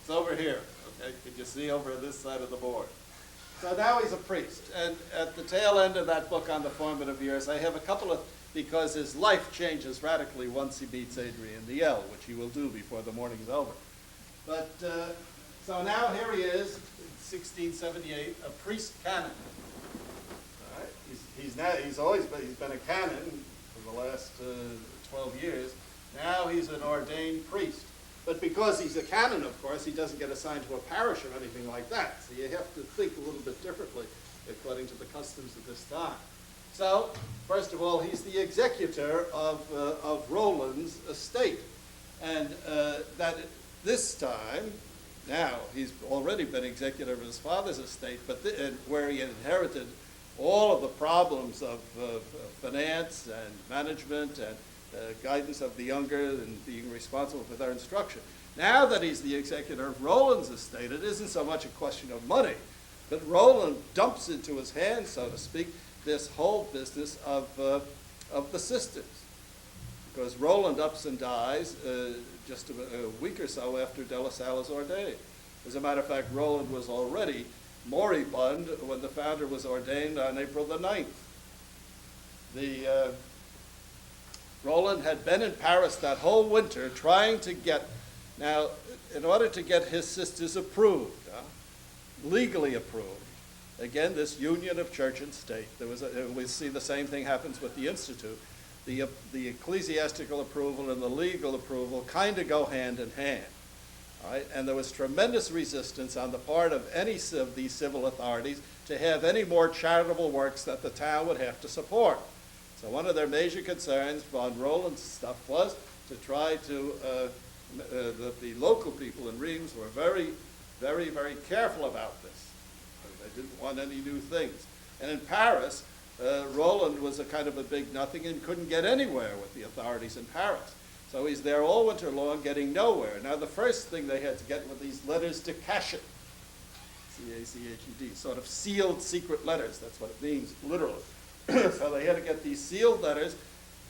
It's over here, okay? Can you see over this side of the board? So now he's a priest. And at the tail end of that book on the formative years, I have a couple of, because his life changes radically once he meets Adrian DL, which he will do before the morning's over. But, so now here he is, 1678, a priest canon. All right? He's been a canon for the last 12 years. Now he's an ordained priest. But because he's a canon, of course, he doesn't get assigned to a parish or anything like that. So you have to think a little bit differently according to the customs of this time. So, first of all, he's the executor of Roland's estate. And that this time, now, he's already been executor of his father's estate, but where he inherited all of the problems of finance and management and guidance of the younger and being responsible for their instruction. Now that he's the executor of Roland's estate, it isn't so much a question of money, but Roland dumps into his hands, so to speak, this whole business of the sisters. Because Roland ups and dies just a week or so after de La Salle is ordained. As a matter of fact, Roland was already moribund when the founder was ordained on April the 9th. Roland had been in Paris that whole winter trying to get, now, in order to get his sisters approved, legally approved, again, this union of church and state, we see the same thing happens with the Institute. The ecclesiastical approval and the legal approval kind of go hand in hand. All right? And there was tremendous resistance on the part of any of these civil authorities to have any more charitable works that the town would have to support. So one of their major concerns, von Roland's stuff, was to try to, the local people in Reims were very, very, very careful about this. They didn't want any new things. And in Paris, Roland was a kind of a big nothing and couldn't get anywhere with the authorities in Paris. So he's there all winter long getting nowhere. Now the first thing they had to get were these letters de cachet, C-A-C-H-E-D, sort of sealed secret letters. That's what it means, literally. So they had to get these sealed letters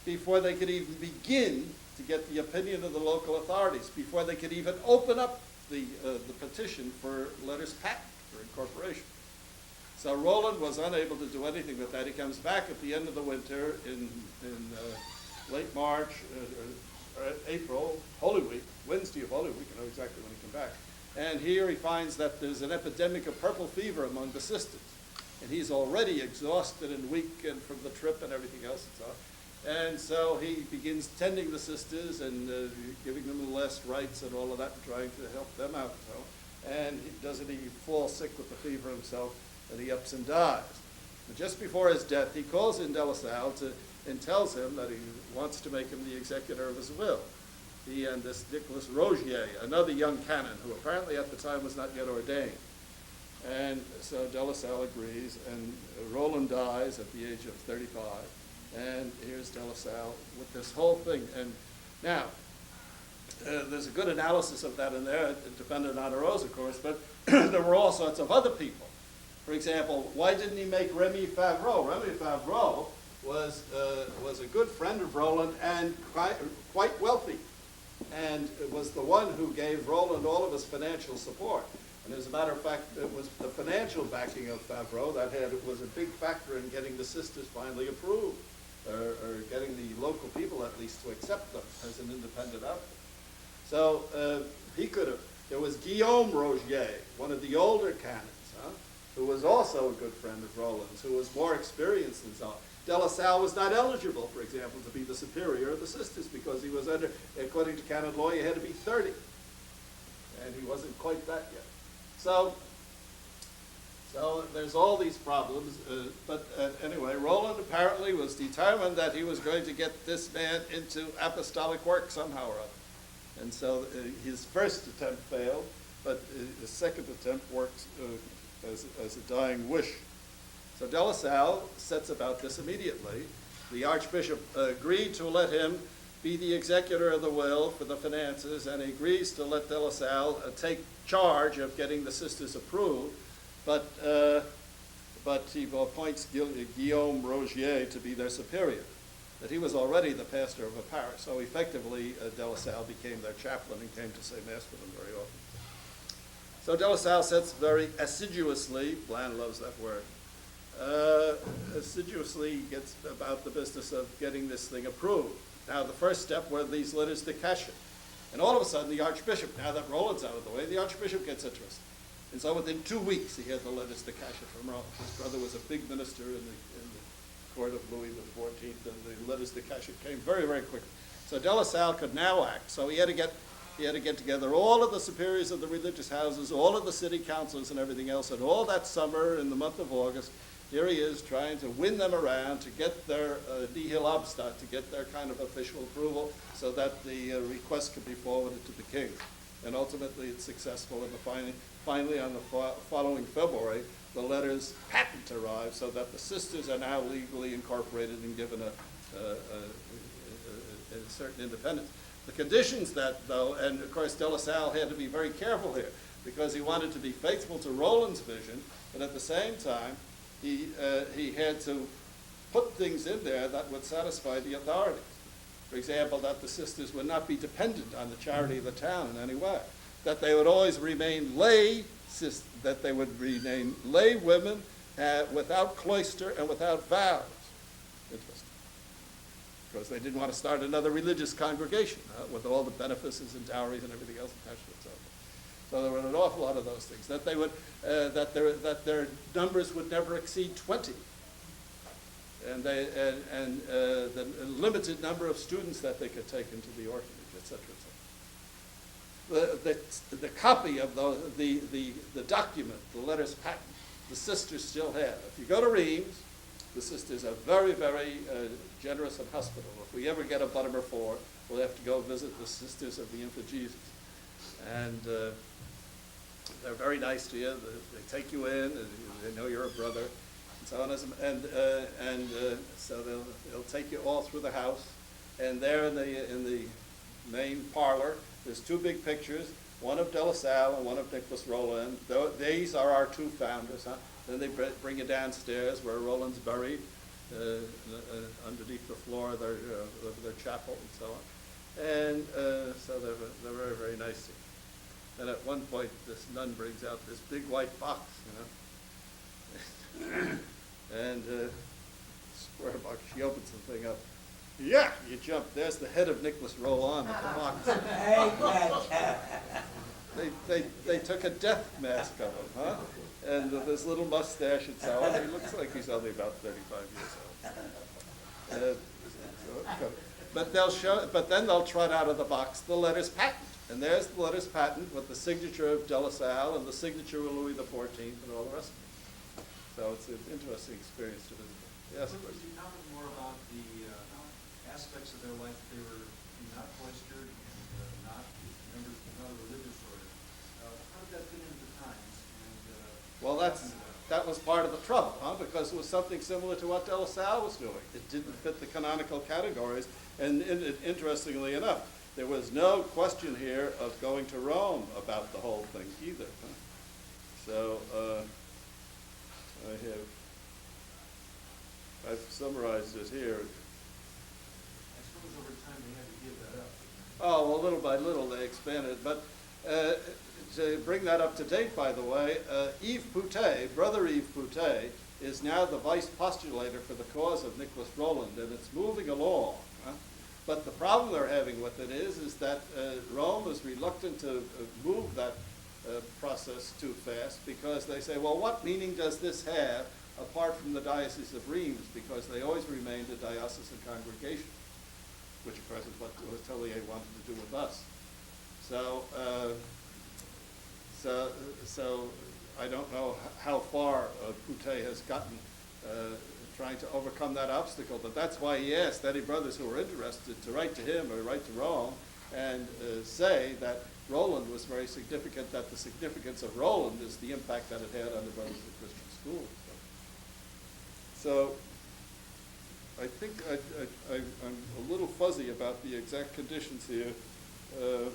before they could even begin to get the opinion of the local authorities, before they could even open up the petition for letters patent, for incorporation. So Roland was unable to do anything with that. He comes back at the end of the winter in late March, or April, Holy Week, Wednesday of Holy Week, I know exactly when he came back. And here he finds that there's an epidemic of purple fever among the sisters. And he's already exhausted and weak and from the trip and everything else and so on. And so he begins tending the sisters and giving them the last rites and all of that and trying to help them out. And doesn't he fall sick with the fever himself, and he ups and dies. And just before his death, he calls in De La Salle and tells him that he wants to make him the executor of his will. He and this Nicolas Rogier, another young canon, who apparently at the time was not yet ordained. And so De La Salle agrees, and Roland dies at the age of 35. And here's De La Salle with this whole thing. And now, there's a good analysis of that in there. It depended on Rose, of course, but there were all sorts of other people. For example, why didn't he make Remy Favreau? Remy Favreau was a good friend of Roland and quite wealthy, and was the one who gave Roland all of his financial support. And as a matter of fact, it was the financial backing of Favreau that was a big factor in getting the sisters finally approved, or getting the local people at least to accept them as an independent outfit. So he could have. There was Guillaume Rogier, one of the older canons, who was also a good friend of Roland's, who was more experienced and so on. De La Salle was not eligible, for example, to be the superior of the sisters because he was under, according to canon law, he had to be 30. And he wasn't quite that yet. So there's all these problems. But anyway, Roland apparently was determined that he was going to get this man into apostolic work somehow or other. And so his first attempt failed, but his second attempt works as a dying wish. So De La Salle sets about this immediately. The Archbishop agreed to let him be the executor of the will for the finances, and he agrees to let De La Salle take charge of getting the sisters approved, but he appoints Guillaume Rogier to be their superior. But he was already the pastor of a parish, so effectively De La Salle became their chaplain and came to say Mass for them very often. So De La Salle sets very assiduously, Bland loves that word, assiduously gets about the business of getting this thing approved. Now the first step were these letters de cachet. And all of a sudden the Archbishop, now that Roland's out of the way, the Archbishop gets interested. And so within 2 weeks he had the letters de cachet from Rome. His brother was a big minister in the court of Louis XIV, and the letters de cachet came very, very quickly. So De La Salle could now act. So he had to get together all of the superiors of the religious houses, all of the city councils and everything else, and all that summer in the month of August, here he is trying to win them around to get their nihil obstat, to get their kind of official approval so that the request could be forwarded to the king. And ultimately it's successful, and finally on the following February, the letters patent arrive so that the sisters are now legally incorporated and given a certain independence. The conditions that, though, and of course De La Salle had to be very careful here because he wanted to be faithful to Roland's vision, but at the same time, he had to put things in there that would satisfy the authorities. For example, that the sisters would not be dependent on the charity of the town in any way, that they would always remain lay women without cloister and without vows. Interesting. Because they didn't want to start another religious congregation with all the benefices and dowries and everything else attached to it. So there were an awful lot of those things. That they would, that their numbers would never exceed 20, and the limited number of students that they could take into the orphanage, etc., etc. the copy of the document, the letters patent, the sisters still have. If you go to Reims, the sisters are very, very generous and hospitable. If we ever get a Buttimer 4, we'll have to go visit the Sisters of the Infant Jesus. And they're very nice to you. They take you in, and they know you're a brother, and so on. And so they'll take you all through the house. And there in the main parlor, there's two big pictures, one of De La Salle and one of Nicholas Roland. These are our two founders. Huh? Then they bring you downstairs where Roland's buried, underneath the floor of their chapel and so on. And so they're very, very nice to you. And at one point, this nun brings out this big white box, you know. And square box, she opens the thing up. Yeah, you jump. There's the head of Nicholas Roland at the box. They took a death mask of him, huh? And this little mustache and so on. He looks like he's only about 35 years old. But then they'll trot out of the box the letters patent. And there's the letters patent with the signature of De La Salle and the signature of Louis XIV and all the rest of it. So it's an interesting experience to visit. Yes, of course. Could you comment more about the aspects of their life? They were not cloistered and not members of another religious order. How did that fit into the times? Well, that was part of the trouble, huh? Because it was something similar to what De La Salle was doing. It didn't fit the canonical categories, and interestingly enough, there was no question here of going to Rome about the whole thing either. Huh? So I've summarized it here. I suppose over time they had to give that up. Oh, well, little by little they expanded. But to bring that up to date, by the way, Yves Poutet, Brother Yves Poutet, is now the vice postulator for the cause of Nicholas Roland, and it's moving along. Huh? But the problem they're having with it is that Rome is reluctant to move that process too fast, because they say, well, what meaning does this have apart from the Diocese of Reims, because they always remained a diocesan congregation, which of course is what Lasallian wanted to do with us. So I don't know how far Poutet has gotten trying to overcome that obstacle, but that's why he asked any brothers who were interested to write to him or write to Rome and say that Roland was very significant, that the significance of Roland is the impact that it had on the brothers of the Christian school. So I think I'm a little fuzzy about the exact conditions here, but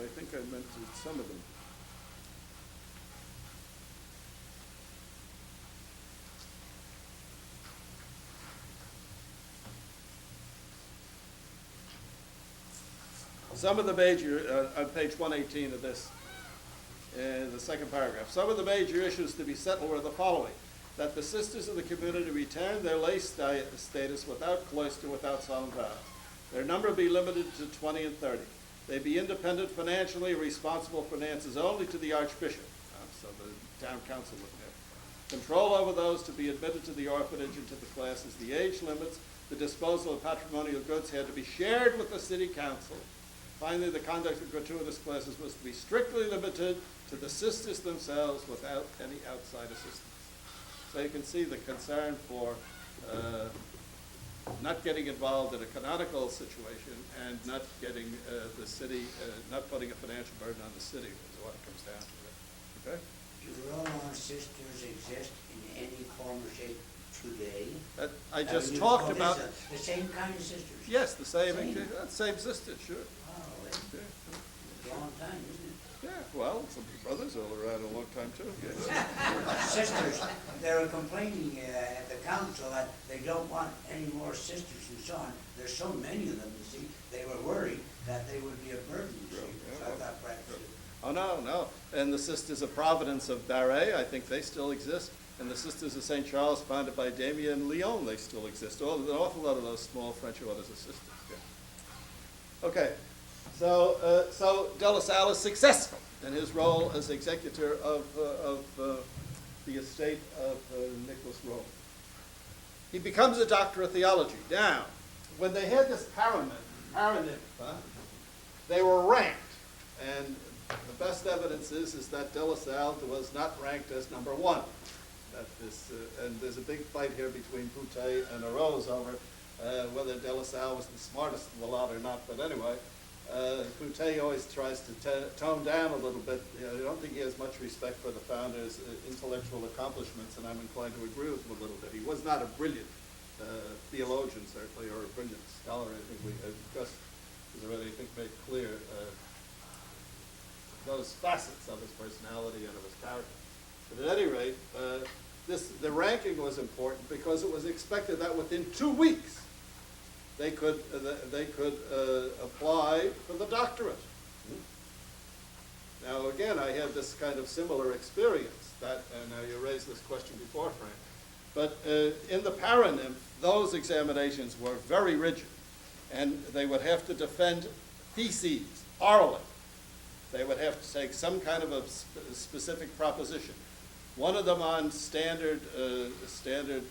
I think I mentioned some of them. Some of the major, on page 118 of this, the second paragraph, some of the major issues to be settled were the following: that the sisters of the community retain their lay status without cloister, without solemn vows. Their number be limited to 20 and 30. They be independent financially, responsible for finances only to the Archbishop, so the town council wouldn't have. Control over those to be admitted to the orphanage and to the classes. The age limits, the disposal of patrimonial goods had to be shared with the city council. Finally, the conduct of gratuitous classes was to be strictly limited to the sisters themselves without any outside assistance. So you can see the concern for not getting involved in a canonical situation and not getting the city, not putting a financial burden on the city is what it comes down to. Okay? Do Roland sisters exist in any form or shape today? I just talked about the same kind of sisters. Yes, the same sisters, sure. Oh, it's a long time, isn't it? Yeah, well, some brothers are around a long time too. Yes. Sisters, they were complaining at the council that they don't want any more sisters and so on. There's so many of them, you see. They were worried that they would be a burden, you see. So I thought perhaps. Oh, no. And the Sisters of Providence of Barret, I think they still exist. And the Sisters of St. Charles, founded by Damien Lyon, they still exist. An awful lot of those small French orders of sisters. Yeah. Okay. So De La Salle is successful in his role as executor of the estate of Nicholas Roland. He becomes a doctor of theology. Now, when they had this paranymh, they were ranked. And the best evidence is that De La Salle was not ranked as number one. That this, and there's a big fight here between Boutet and Arose over whether De La Salle was the smartest of the lot or not. But anyway, Boutet always tries to tone down a little bit. You know, I don't think he has much respect for the founder's intellectual accomplishments, and I'm inclined to agree with him a little bit. He was not a brilliant theologian, certainly, or a brilliant scholar. I think Gus has already, I think, made clear those facets of his personality and of his character. But at any rate, the ranking was important because it was expected that within 2 weeks they could apply for the doctorate. Now again, I had this kind of similar experience. That, and now you raised this question before, Frank. But in the Paranymph, those examinations were very rigid, and they would have to defend theses orally. They would have to take some kind of a specific proposition. One of them on standard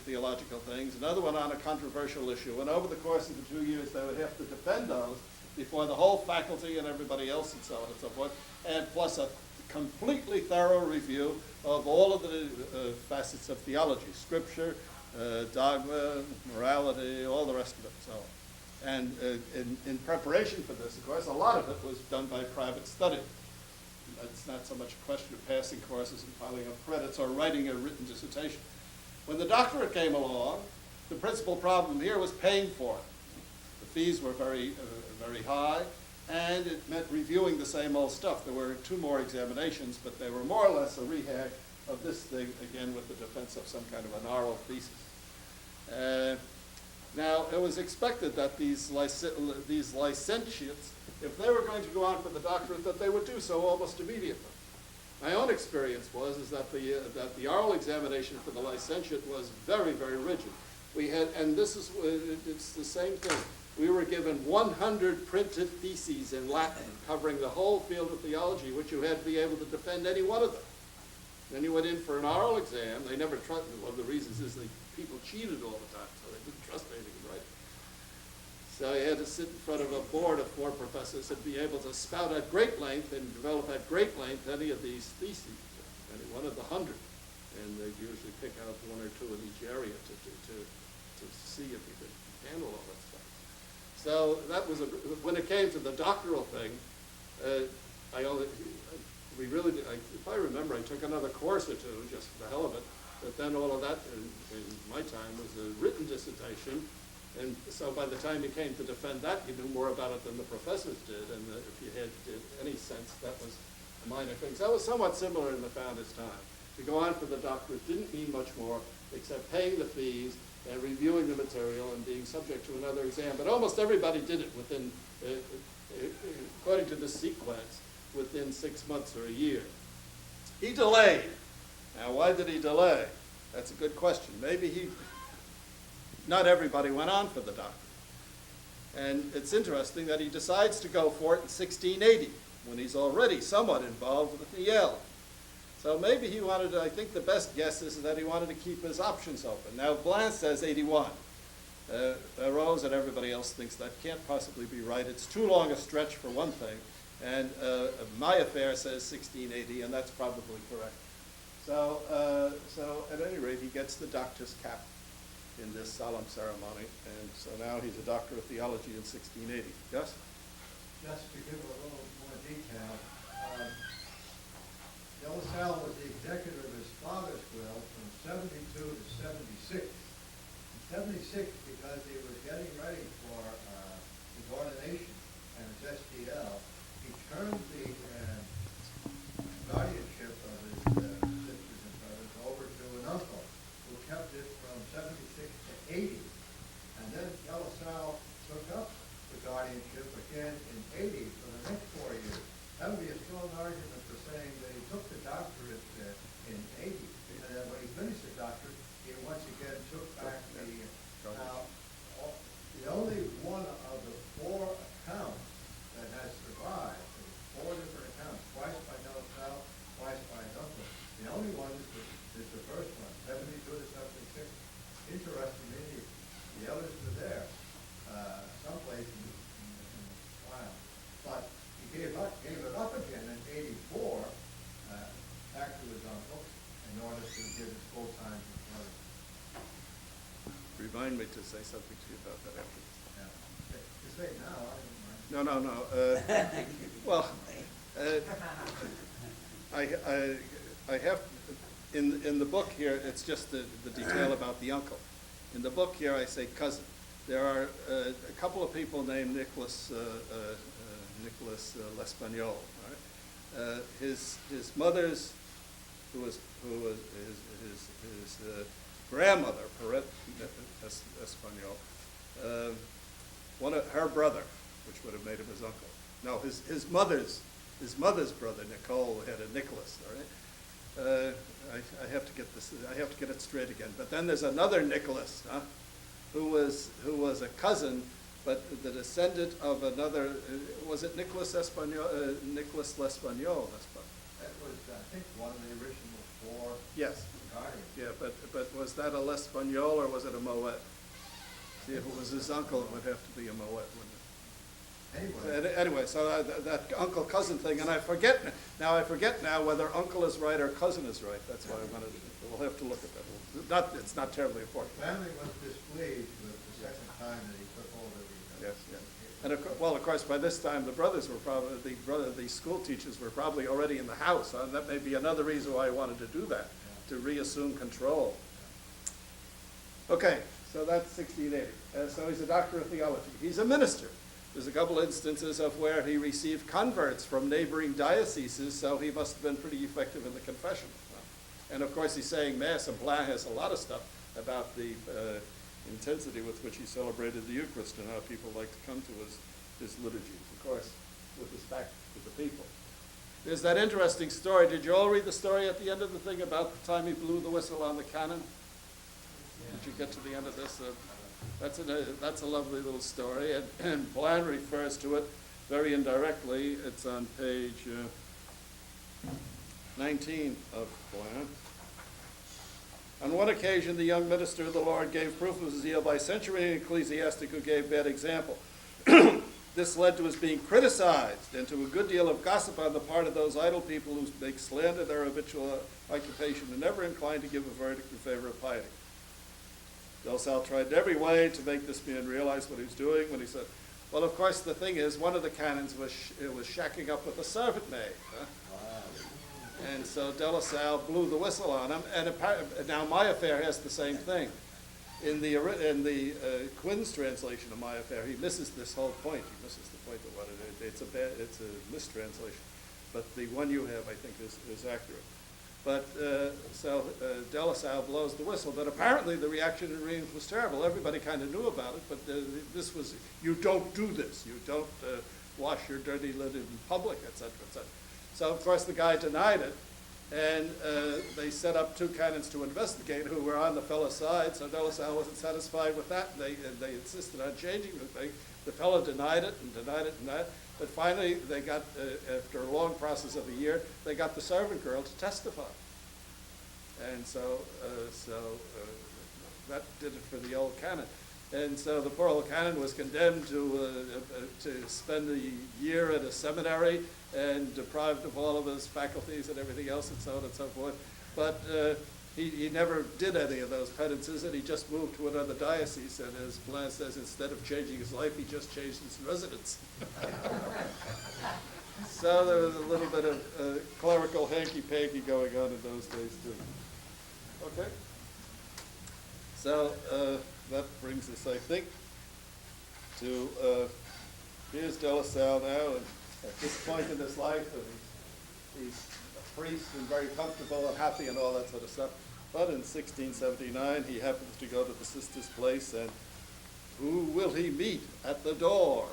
theological things, another one on a controversial issue. And over the course of the 2 years, they would have to defend those before the whole faculty and everybody else and so on and so forth, and plus a completely thorough review of all of the facets of theology, scripture, dogma, morality, all the rest of it. So, and in preparation for this, of course, a lot of it was done by private study. It's not so much a question of passing courses and piling up credits or writing a written dissertation. When the doctorate came along, the principal problem here was paying for it. The fees were very high, and it meant reviewing the same old stuff. There were 2 more examinations, but they were more or less a rehash of this thing, again with the defense of some kind of an oral thesis. Now, it was expected that these licentiates, if they were going to go on for the doctorate, that they would do so almost immediately. My own experience was that the oral examination for the licentiate was very, very rigid. We had, and it's the same thing. We were given 100 printed theses in Latin covering the whole field of theology, which you had to be able to defend any one of them. Then you went in for an oral exam. They never trusted. One of the reasons is that people cheated all the time, so they didn't trust anything right. So you had to sit in front of a board of 4 professors and be able to spout at great length and develop at great length any of these theses, any one of the 100. And they'd usually pick out 1 or 2 in each area to see if you could handle all that stuff. So that was when it came to the doctoral thing, if I remember, I took another course or 2 just for the hell of it. But then all of that in my time was a written dissertation. And so by the time you came to defend that, you knew more about it than the professors did. And if you had any sense, that was a minor thing. So that was somewhat similar in the founder's time. To go on for the doctorate didn't mean much more except paying the fees and reviewing the material and being subject to another exam. But almost everybody did it within, according to the sequence, within 6 months or a year. He delayed. Now, why did he delay? That's a good question. Maybe not everybody went on for the doctorate. And it's interesting that he decides to go for it in 1680, when he's already somewhat involved with Yale. So maybe he wanted to, I think the best guess is that he wanted to keep his options open. Now, Blanc says 81. Rose and everybody else thinks that can't possibly be right. It's too long a stretch for one thing. And my affair says 1680, and that's probably correct. So at any rate, he gets the doctor's cap in this solemn ceremony, and so now he's a doctor of theology in 1680. Yes? Just to give a little more detail, De La Salle was the executor of his father's will from 72 to 76. In 76, because he was getting ready for his ordination and his STL, he turned the guardianship of his sisters and brothers over to an uncle who kept it from 76 to 80. And then De La Salle took up the guardianship again in 80 for the next 4 years. That would be a strong argument for saying that he took the doctorate in 80, and then when he finished the doctorate, he once again took back the. Now, the only one of the 4 accounts that has survived, 4 different accounts, twice by De La Salle, twice by his uncle. The only one is the first one, 72 to 76. Interestingly, the others were there, someplace in the file. But he gave it up again. give his full time to his brother. Remind me to say something to you about that after. Yeah. Just say it now, I don't mind. No. Well, I have, in the book here, it's just the detail about the uncle. In the book here, I say cousin. There are a couple of people named Nicholas L'Espagnol. Right? His mother's, who was his grandmother, Perret Espanol, her brother, which would have made him his uncle. No, his mother's brother, Nicole, had a Nicholas. All right. I have to get this. I have to get it straight again. But then there's another Nicholas, who was a cousin, but the descendant of another. Was it Nicholas Espanol? Nicholas L'Espagnol. That was, I think, one of the original four Yes. guardians. Yeah, but was that a L'Espagnol or was it a Moet? See, if it was his uncle, it would have to be a Moet, wouldn't it? Anyway, so that uncle-cousin thing, and I forget now whether uncle is right or cousin is right. That's why we'll have to look at that. It's not terribly important. The family was displeased with the second time that he took over the. Yes. And of course, by this time, the brothers were probably, the school teachers were probably already in the house. And that may be another reason why I wanted to do that, to reassume control. Okay, so that's 1680. So he's a doctor of theology. He's a minister. There's a couple instances of where he received converts from neighboring dioceses, so he must have been pretty effective in the confession. And of course, he's saying Mass, and Blain has a lot of stuff about the intensity with which he celebrated the Eucharist and how people like to come to his liturgies, of course, with his back to the people. There's that interesting story. Did you all read the story at the end of the thing about the time he blew the whistle on the cannon? Did you get to the end of this? That's a lovely little story, and Blain refers to it very indirectly. It's on page 19 of Blain. On one occasion, the young minister of the Lord gave proof of his zeal by censuring an ecclesiastic who gave bad example. This led to his being criticized and to a good deal of gossip on the part of those idle people who make slander their habitual occupation and never inclined to give a verdict in favor of piety. De La Salle tried in every way to make this man realize what he was doing when he said, well, of course, the thing is, one of the canons was shacking up with a servant maid. And so De La Salle blew the whistle on him, and now My Affair has the same thing. In the Quinn's translation of My Affair, he misses this whole point. He misses the point of what it is. It's a mistranslation. But the one you have, I think, is accurate. But so De La Salle blows the whistle, but apparently the reaction in Reims was terrible. Everybody kind of knew about it, but this was, you don't do this. You don't wash your dirty linen in public, et cetera, et cetera. So, of course, the guy denied it, and they set up two canons to investigate who were on the fellow's side, so De La Salle wasn't satisfied with that. They insisted on changing the thing. The fellow denied it and denied it and denied it. But finally, they got, after a long process of a year, they got the servant girl to testify. And so that did it for the old canon. And so the poor old canon was condemned to spend a year at a seminary and deprived of all of his faculties and everything else and so on and so forth. But he never did any of those penances, and he just moved to another diocese. And as Blain says, instead of changing his life, he just changed his residence. So there was a little bit of clerical hanky-panky going on in those days, too. Okay. So that brings us, I think, to here's De La Salle now, and at this point in his life, and he's a priest and very comfortable and happy and all that sort of stuff. But in 1679, he happens to go to the sister's place, and who will he meet at the door?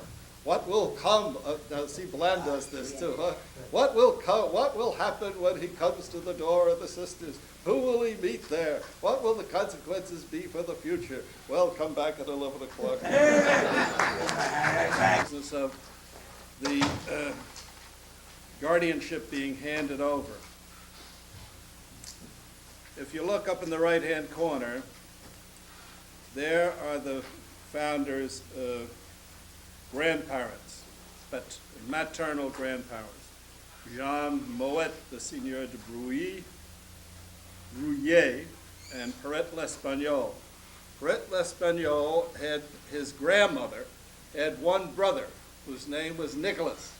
What will come? Now, see, Blain does this too. Huh? What will come? What will happen when he comes to the door of the sisters? Who will he meet there? What will the consequences be for the future? Well, come back at 11 o'clock. Business of the guardianship being handed over. If you look up in the right-hand corner, there are the founders' grandparents, but maternal grandparents. Jean Moet, the Seigneur de Bruy, Rouillet and Perret l'Espagnol. Perret l'Espagnol had his grandmother had one brother whose name was Nicholas.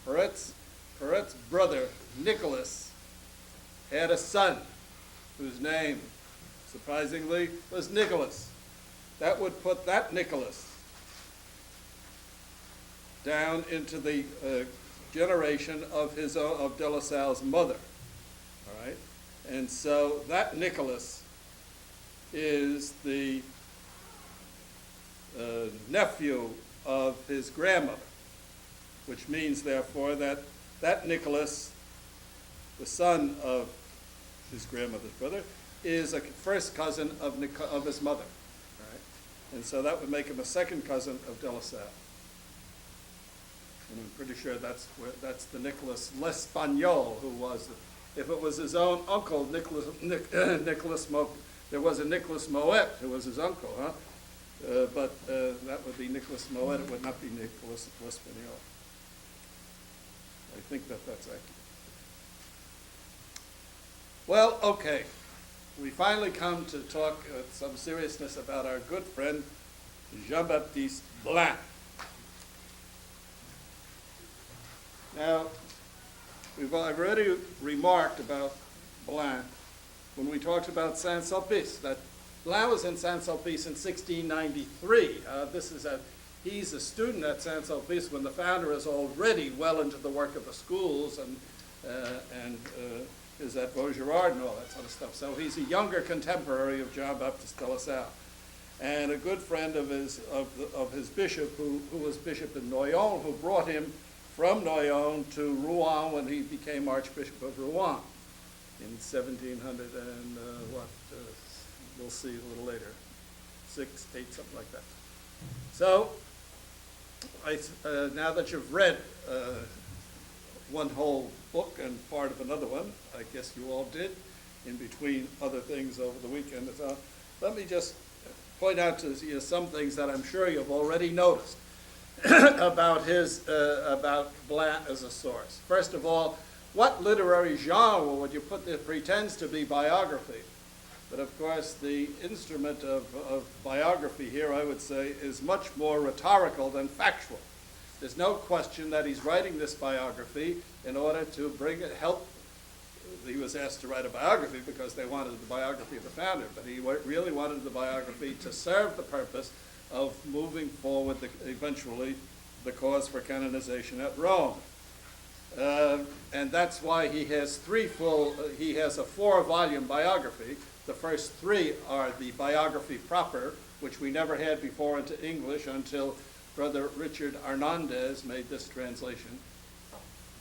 Perret's brother, Nicholas, had a son whose name, surprisingly, was Nicholas. That would put that Nicholas down into the generation of De La Salle's mother. All right, and so that Nicholas is the nephew of his grandmother, which means, therefore, that Nicholas, the son of his grandmother's brother, is a first cousin of his mother. All right, and so that would make him a second cousin of De La Salle. And I'm pretty sure that's the Nicholas l'Espagnol who was. If it was his own uncle, Nicholas Mo, there was a Nicholas Moet who was his uncle, huh? But that would be Nicholas Moet. It would not be Nicholas l'Espagnol. I think that's accurate. Well, okay. We finally come to talk some seriousness about our good friend Jean-Baptiste Blanc. Now, I've already remarked about Blanc when we talked about Saint-Sulpice, that Blanc was in Saint-Sulpice in 1693. He's a student at Saint-Sulpice when the founder is already well into the work of the schools and is at Vaugirard and all that sort of stuff. So he's a younger contemporary of Jean-Baptiste de La Salle, and a good friend of his bishop, who was bishop in Noyon, who brought him from Noyon to Rouen when he became Archbishop of Rouen in 1700 and we'll see a little later, 6, 8, something like that. So, now that you've read one whole book and part of another one, I guess you all did, in between other things over the weekend, so let me just point out to you some things that I'm sure you've already noticed about Blanc as a source. First of all, what literary genre would you put that pretends to be biography? But of course, the instrument of biography here, I would say, is much more rhetorical than factual. There's no question that he's writing this biography in order to help. He was asked to write a biography because they wanted the biography of the founder, but he really wanted the biography to serve the purpose of moving forward eventually the cause for canonization at Rome. And that's why he has a 4-volume biography. The first 3 are the biography proper, which we never had before into English until Brother Richard Hernandez made this translation.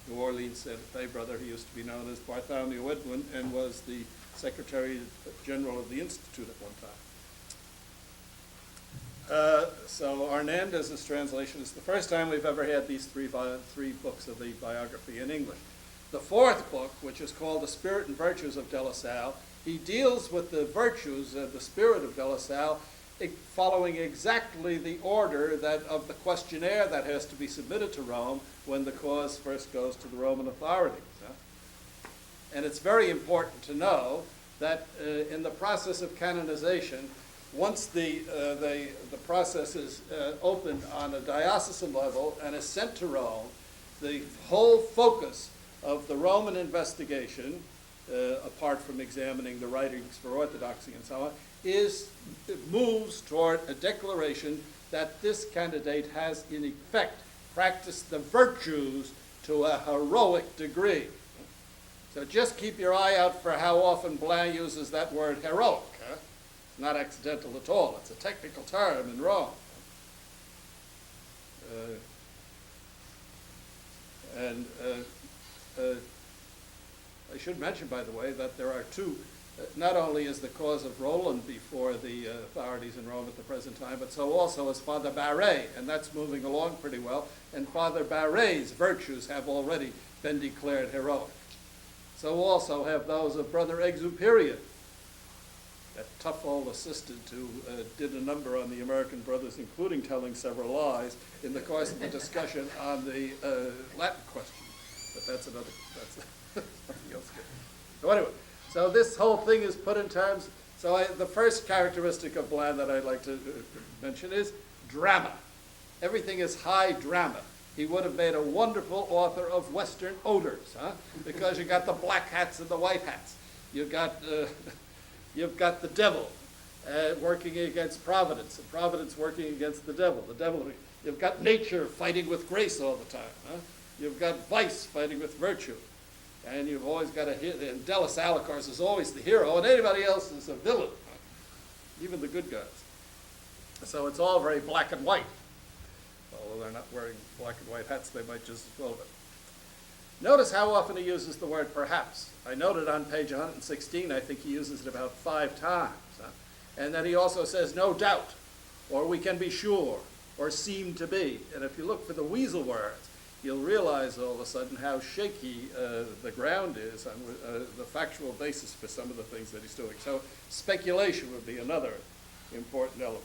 New Orleans Santa Fe brother. He used to be known as Bartholomew Edwin and was the Secretary General of the Institute at one time. So Hernandez's translation is the first time we've ever had these 3 books of the biography in English. The 4th book, which is called The Spirit and Virtues of De La Salle, he deals with the virtues of the spirit of De La Salle, following exactly the order of the questionnaire that has to be submitted to Rome when the cause first goes to the Roman authorities. And it's very important to know that in the process of canonization, once the process is opened on a diocesan level and is sent to Rome, the whole focus of the Roman investigation, apart from examining the writings for orthodoxy and so on, moves toward a declaration that this candidate has in effect practiced the virtues to a heroic degree. So just keep your eye out for how often Blanc uses that word heroic. Not accidental at all. It's a technical term in Rome. I should mention, by the way, that there are 2. Not only is the cause of Roland before the authorities in Rome at the present time, but so also is Father Barret, and that's moving along pretty well. And Father Barret's virtues have already been declared heroic. So also have those of Brother Exuperian, that tough old assistant who did a number on the American brothers, including telling several lies in the course of the discussion on the Latin question. But that's something else. So anyway, so this whole thing is put in terms, the first characteristic of Bland that I'd like to mention is drama. Everything is high drama. He would have made a wonderful author of Western odors, huh? Because you got the black hats and the white hats. You've got the devil working against providence, and providence working against the devil. You've got nature fighting with grace all the time. Huh? You've got vice fighting with virtue. And you've always got and De La Salle, of course, is always the hero, and anybody else is a villain, even the good guys. So it's all very black and white. Although they're not wearing black and white hats, they might just as well be. Notice how often he uses the word perhaps. I noted on page 116, I think he uses it about 5 times. And then he also says no doubt, or we can be sure, or seem to be. And if you look for the weasel words, you'll realize all of a sudden how shaky the ground is on the factual basis for some of the things that he's doing. So speculation would be another important element.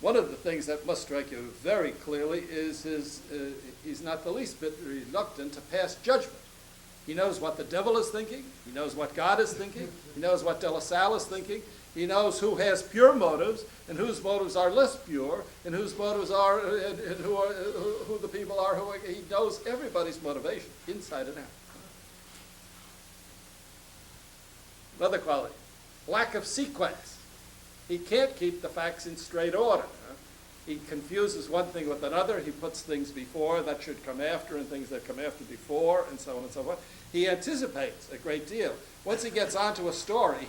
One of the things that must strike you very clearly is he's not the least bit reluctant to pass judgment. He knows what the devil is thinking. He knows what God is thinking. He knows what De La Salle is thinking. He knows who has pure motives and whose motives are less pure, and whose motives are, and who the people are. He knows everybody's motivation, inside and out. Another quality, lack of sequence. He can't keep the facts in straight order. He confuses one thing with another. He puts things before that should come after and things that come after before, and so on and so forth. He anticipates a great deal. Once he gets onto a story,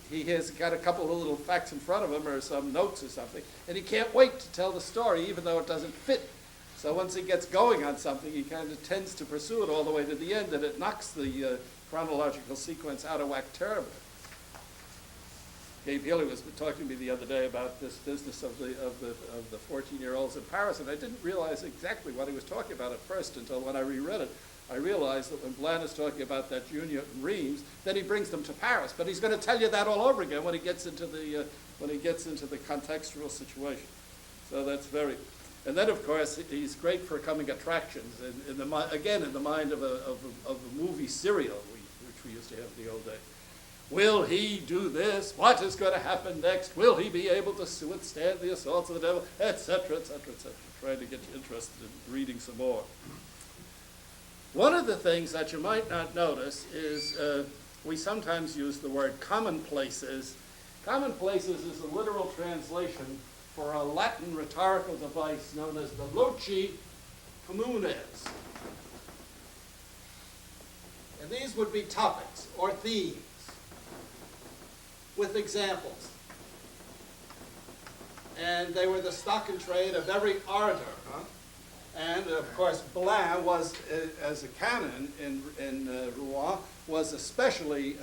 he has got a couple of little facts in front of him or some notes or something, and he can't wait to tell the story even though it doesn't fit. So once he gets going on something, he kind of tends to pursue it all the way to the end, and it knocks the chronological sequence out of whack terribly. Gabe Healy was talking to me the other day about this business of the 14-year-olds in Paris, and I didn't realize exactly what he was talking about at first until when I reread it. I realized that when Bland is talking about that junior in Reims, then he brings them to Paris, but he's going to tell you that all over again when he gets into the contextual situation. So that's very, and then of course he's great for coming attractions, in the mind of a movie serial which we used to have in the old days. Will he do this? What is going to happen next? Will he be able to withstand the assaults of the devil? Etc., etc., etc. Trying to get you interested in reading some more. One of the things that you might not notice is we sometimes use the word commonplaces. Commonplaces is a literal translation for a Latin rhetorical device known as the loci communes. And these would be topics or themes with examples. And they were the stock and trade of every orator. And of course, Bland was, as a canon in Rouen, was especially,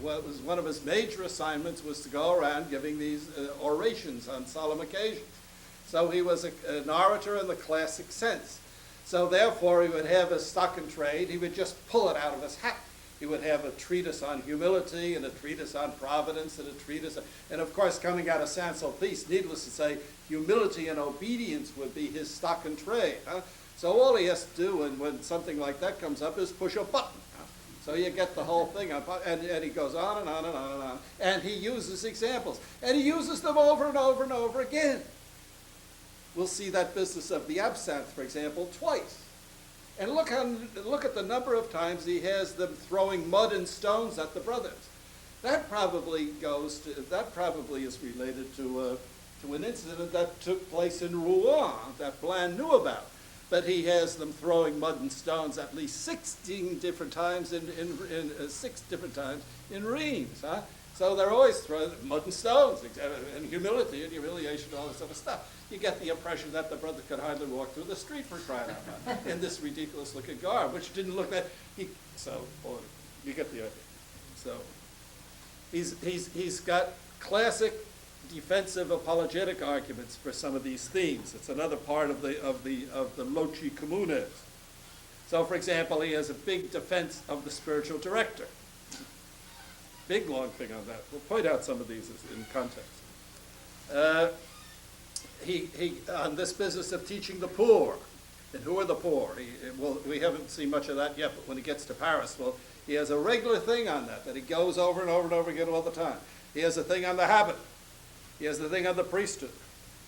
was one of his major assignments was to go around giving these orations on solemn occasions. So he was an orator in the classic sense. So therefore, he would have his stock and trade. He would just pull it out of his hat. He would have a treatise on humility and a treatise on providence and a treatise, and of course, coming out of Saint-Sulpice, needless to say, humility and obedience would be his stock and trade. So all he has to do, and when something like that comes up, is push a button. So you get the whole thing up, and he goes on and on and on and on, and he uses examples, and he uses them over and over and over again. We'll see that business of the absinthe, for example, twice. And look at the number of times he has them throwing mud and stones at the brothers. That probably is related to an incident that took place in Rouen that Bland knew about. But he has them throwing mud and stones at least 16 different times in 6 different times in Reims. So they're always throwing mud and stones, and humility and humiliation, all this other stuff. You get the impression that the brother could hardly walk through the street for crying out loud in this ridiculous-looking garb, which didn't look that. You get the idea. So he's got classic defensive apologetic arguments for some of these themes. It's another part of the loci communes. So, for example, he has a big defense of the spiritual director. Big long thing on that. We'll point out some of these in context. He on this business of teaching the poor, and who are the poor? We haven't seen much of that yet, but when he gets to Paris, well, He has a regular thing on that he goes over and over and over again all the time. He has a thing on the habit. He has the thing on the priesthood.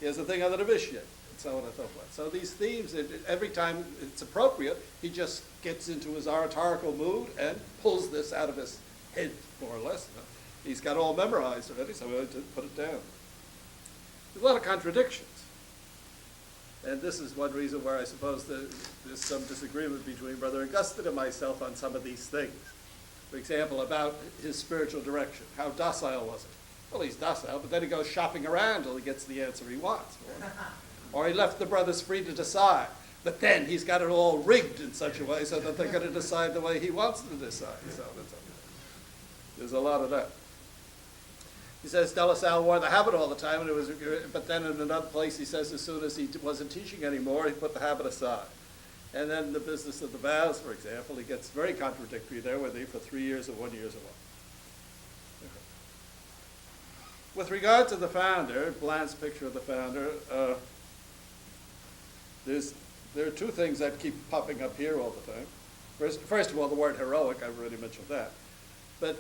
He has the thing on the novitiate, and so on and so forth. So these themes, every time it's appropriate, he just gets into his oratorical mood and pulls this out of his head, more or less. He's got all memorized already, so we have to put it down. There's a lot of contradictions. And this is one reason where I suppose there's some disagreement between Brother Augustine and myself on some of these things. For example, about his spiritual direction. How docile was it? Well, he's docile, but then he goes shopping around till he gets the answer he wants. Or he left the brothers free to decide. But then he's got it all rigged in such a way so that they're going to decide the way he wants them to decide. So there's a lot of that. He says De La Salle wore the habit all the time, but then in another place he says as soon as he wasn't teaching anymore, he put the habit aside. And then the business of the vows, for example, he gets very contradictory there, whether he for 3 years or 1 year or what. With regard to the founder, Bland's picture of the founder, there are two things that keep popping up here all the time. First of all, the word heroic, I've already mentioned that. But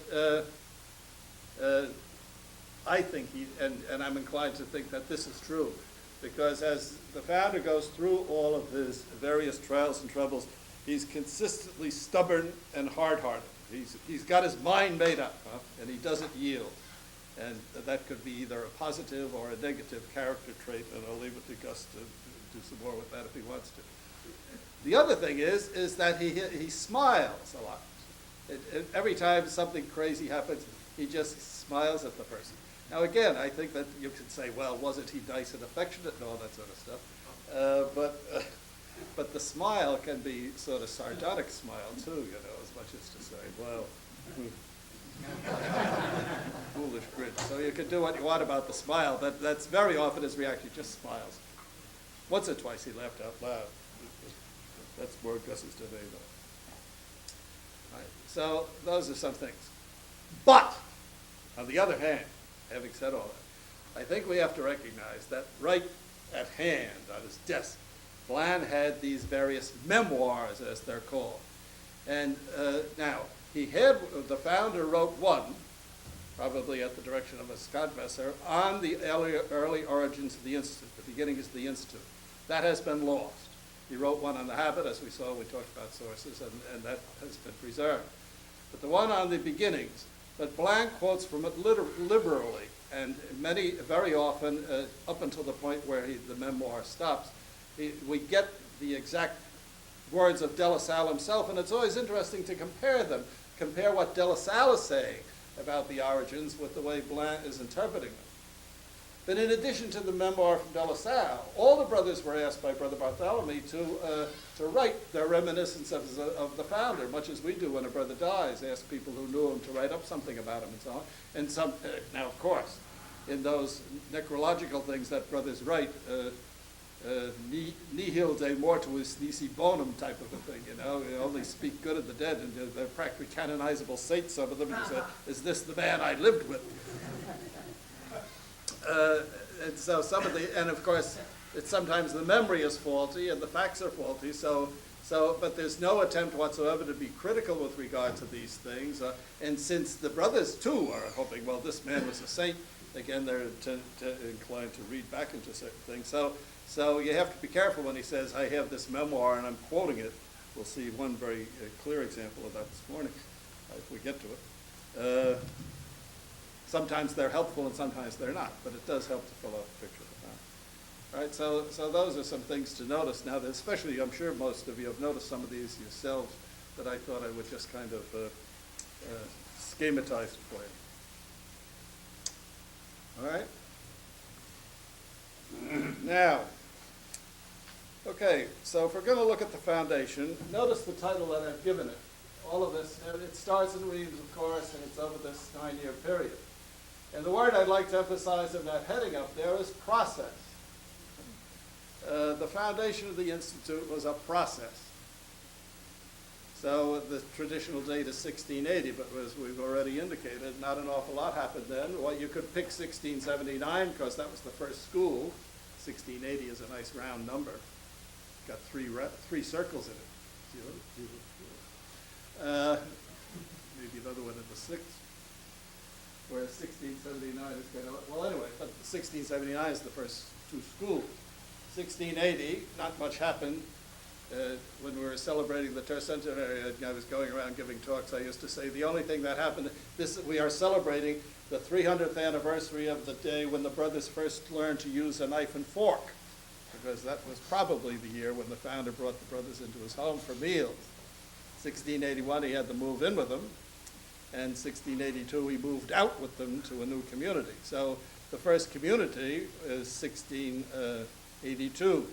I think, and I'm inclined to think that this is true, because as the founder goes through all of his various trials and troubles, he's consistently stubborn and hard-hearted. He's got his mind made up, and he doesn't yield. And that could be either a positive or a negative character trait, and I'll leave it to Gus to do some more with that if he wants to. The other thing is that he smiles a lot. Every time something crazy happens, he just smiles at the person. Now again, I think that you could say, well, wasn't he nice and affectionate and all that sort of stuff? But the smile can be sort of sardonic smile too, as much as to say, well, foolish grin. So you can do what you want about the smile, but that's very often his reaction, he just smiles. Once or twice he laughed out loud. That's more Gus's today, though. Right. So those are some things. But, on the other hand, having said all that, I think we have to recognize that right at hand on his desk, Bland had these various memoirs, as they're called. And now, the founder wrote one, probably at the direction of his confessor, on the early origins of the Institute, the beginnings of the Institute. That has been lost. He wrote one on the habit, as we saw, we talked about sources, and that has been preserved. But the one on the beginnings, but Bland quotes from it liberally, and very often, up until the point where the memoir stops, we get the exact words of De La Salle himself, and it's always interesting to compare them, compare what De La Salle is saying about the origins with the way Bland is interpreting them. But in addition to the memoir from De La Salle, all the brothers were asked by Brother Bartholomew to write their reminiscence of the founder, much as we do when a brother dies, ask people who knew him to write up something about him and so on. And now, of course, in those necrological things that brothers write, nihil de mortuis nisi bonum type of a thing, you only speak good of the dead, and they're practically canonizable saints, some of them, and you say, is this the man I lived with? And so and of course, sometimes the memory is faulty and the facts are faulty, but there's no attempt whatsoever to be critical with regard to these things. And since the brothers too are hoping, well, this man was a saint, again, they're inclined to read back into certain things. So you have to be careful when he says, I have this memoir and I'm quoting it. We'll see one very clear example of that this morning, if we get to it. Sometimes they're helpful and sometimes they're not, but it does help to fill out the picture of the founder. Right, so those are some things to notice. Now, especially, I'm sure most of you have noticed some of these yourselves, that I thought I would just kind of schematize it for you. All right? Now, okay, so if we're going to look at the foundation, notice the title that I've given it. All of this, it starts in Reeves, of course, and it's over this 9-year period. And the word I'd like to emphasize in that heading up there is process. The foundation of the Institute was a process. So the traditional date is 1680, but as we've already indicated, not an awful lot happened then. Well, you could pick 1679 because that was the first school. 1680 is a nice round number. Got three circles in it. maybe another one in the 6th, whereas 1679 is kind of, well, anyway, but 1679 is the first two schools. 1680, not much happened. When we were celebrating the tercentenary, I was going around giving talks, I used to say, the only thing that happened, we are celebrating the 300th anniversary of the day when the brothers first learned to use a knife and fork, because that was probably the year when the founder brought the brothers into his home for meals. 1681, he had to move in with them, and 1682, he moved out with them to a new community. So the first community is 1682.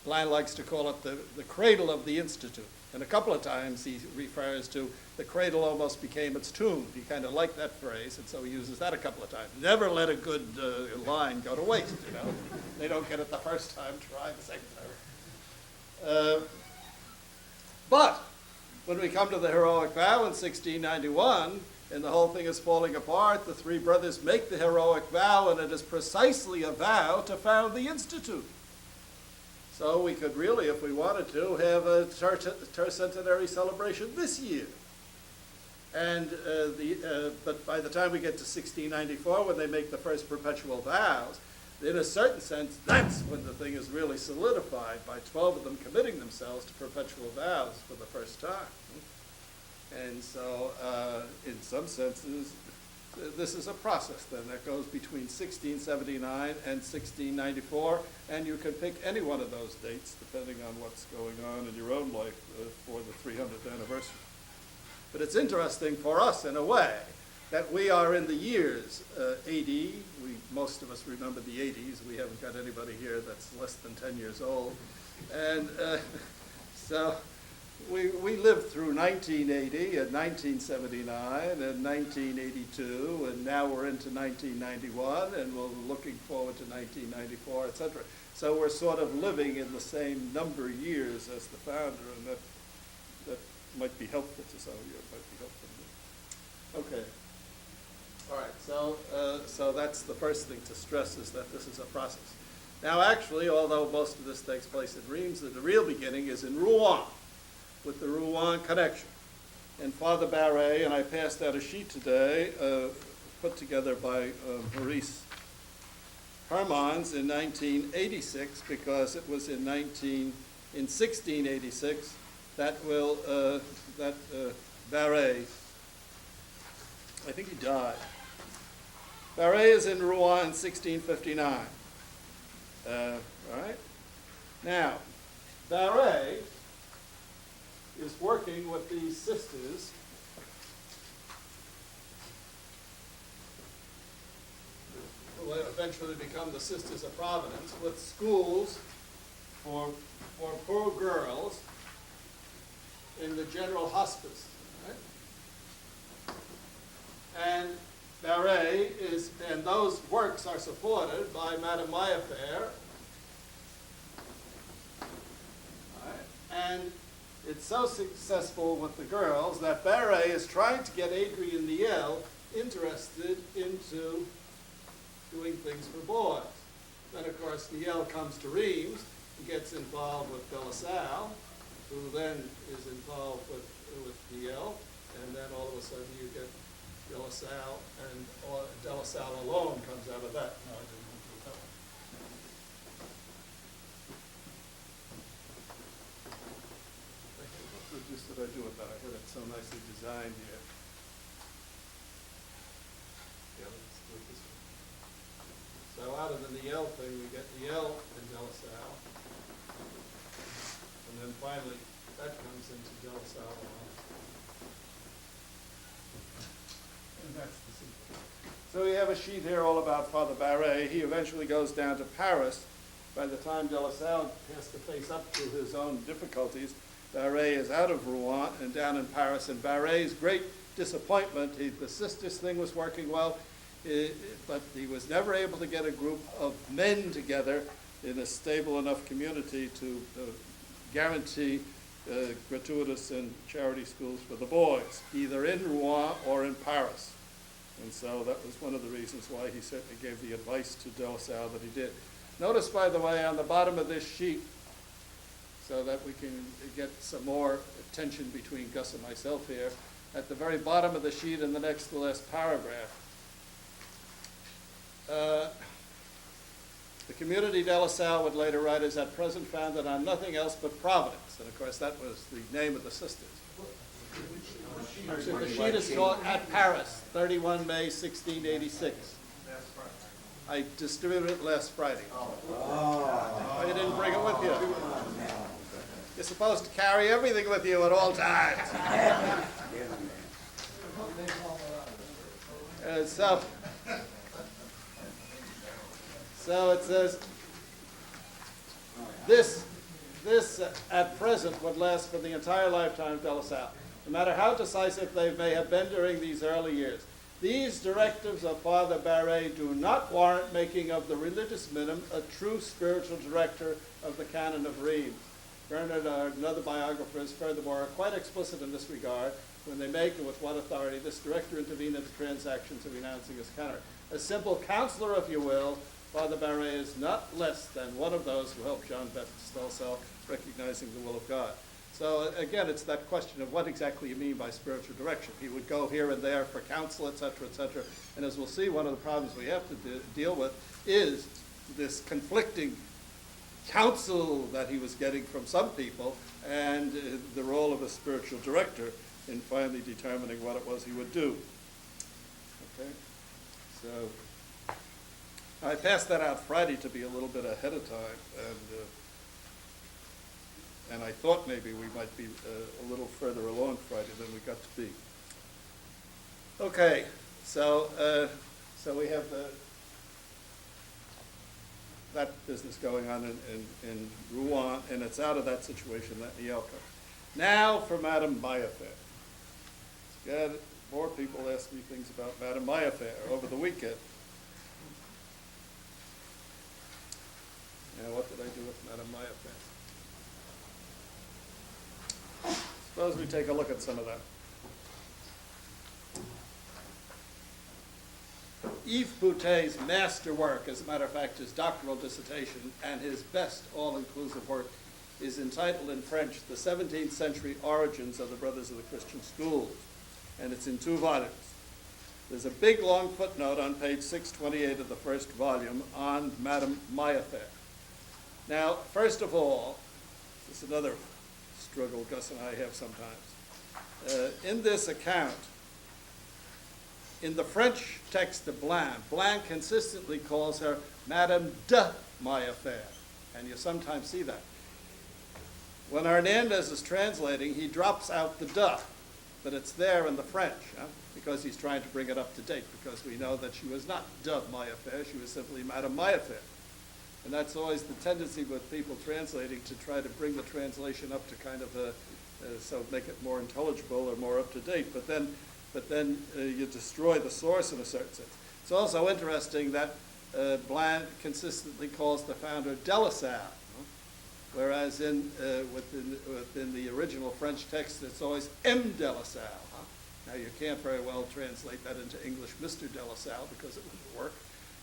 Bland likes to call it the cradle of the Institute. And a couple of times he refers to the cradle almost became its tomb. He kind of liked that phrase, and so he uses that a couple of times. Never let a good line go to waste, you know. They don't get it the first time, try the second time. But when we come to the heroic vow in 1691, and the whole thing is falling apart, the three brothers make the heroic vow, and it is precisely a vow to found the Institute. So we could really, if we wanted to, have a tercentenary celebration this year. And but by the time we get to 1694, when they make the first perpetual vows, in a certain sense, that's when the thing is really solidified, by 12 of them committing themselves to perpetual vows for the first time. And so, in some senses, this is a process then that goes between 1679 and 1694, and you can pick any one of those dates depending on what's going on in your own life for the 300th anniversary. But it's interesting for us in a way that we are in the years 80. Most of us remember the 80s. We haven't got anybody here that's less than 10 years old. And so we lived through 1980 and 1979 and 1982, and now we're into 1991, and we're looking forward to 1994, et cetera. So we're sort of living in the same number of years as the founder, and that might be helpful to some of you. It might be helpful to me. Okay. All right, so that's the first thing to stress, is that this is a process. Now actually, although most of this takes place in Reims, the real beginning is in Rouen, with the Rouen connection. And Father Barret, and I passed out a sheet today, put together by Maurice Hermans in 1986, because it was in 1686 that Barret, I think he died. Barret is in Rouen in 1659. All right? Now, Barret is working with these sisters who will eventually become the Sisters of Providence, with schools for poor girls in the General Hospice. Right? And Barret and those works are supported by Madame Maillefer. Right? And it's so successful with the girls that Barret is trying to get Adrien Niel interested into doing things for boys. Then, of course, Niel comes to Reims. He gets involved with De La Salle, who then is involved with Niel, and then all of a sudden you get De La Salle, and De La Salle alone comes out of that. No, I didn't include that one. What use did I do with that? I had it so nicely designed here. Yeah, let's do it this way. So out of the Niel thing, we get Niel and De La Salle. And then finally, that comes into De La Salle alone. And that's the sequence. So we have a sheet here all about Father Barret. He eventually goes down to Paris. By the time De La Salle has to face up to his own difficulties, Barret is out of Rouen and down in Paris. And Barret's great disappointment, the sisters thing was working well, but he was never able to get a group of men together in a stable enough community to guarantee gratuitous and charity schools for the boys, either in Rouen or in Paris. And so that was one of the reasons why he certainly gave the advice to De La Salle that he did. Notice, by the way, on the bottom of this sheet, so that we can get some more tension between Gus and myself here, at the very bottom of the sheet in the next to last paragraph. The community de La Salle would later write, is at present founded on nothing else but Providence. And of course, that was the name of the sisters. So the sheet is called At Paris, 31 May 1686. I distributed it last Friday. Oh, you didn't bring it with you. You're supposed to carry everything with you at all times. So it says, this at present would last for the entire lifetime of De La Salle, no matter how decisive they may have been during these early years. These directives of Father Barret do not warrant making of the religious minim a true spiritual director of the canon of Rheims. Bernard and other biographers, furthermore, are quite explicit in this regard when they make, and with what authority, this director intervene in the transactions of renouncing his canon. A simple counselor, if you will, Father Barret is not less than one of those who helped John Baptist de La Salle recognizing the will of God. So again, it's that question of what exactly you mean by spiritual direction. He would go here and there for counsel, et cetera, and as we'll see, one of the problems we have to deal with is this conflicting counsel that he was getting from some people and the role of a spiritual director in finally determining what it was he would do. Okay, so I passed that out Friday to be a little bit ahead of time, and I thought maybe we might be a little further along Friday than we got to be. Okay, so we have that business going on in Rouen, and it's out of that situation that Niel comes. Now for Madame Maillefer. God, more people ask me things about Madame Maillefer over the weekend. Now, what did I do with Madame Maillefer? Suppose we take a look at some of that. Yves Boutet's masterwork, as a matter of fact, his doctoral dissertation, and his best all-inclusive work, is entitled in French, The 17th Century Origins of the Brothers of the Christian Schools, and it's in 2 volumes. There's a big, long footnote on page 628 of the first volume on Madame Maillefer. Now, first of all, this is another struggle Gus and I have sometimes. In this account, in the French text of Blanc consistently calls her Madame de Maillefer, and you sometimes see that. When Hernandez is translating, he drops out the de, but it's there in the French, because he's trying to bring it up to date, because we know that she was not de Maillefer, she was simply Madame Maillefer. And that's always the tendency with people translating, to try to bring the translation up to kind of so make it more intelligible or more up to date. But then you destroy the source in a certain sense. It's also interesting that Blanc consistently calls the founder de La Salle, whereas within the original French text, it's always M. de La Salle. Now you can't very well translate that into English, Mr. de La Salle, because it wouldn't work.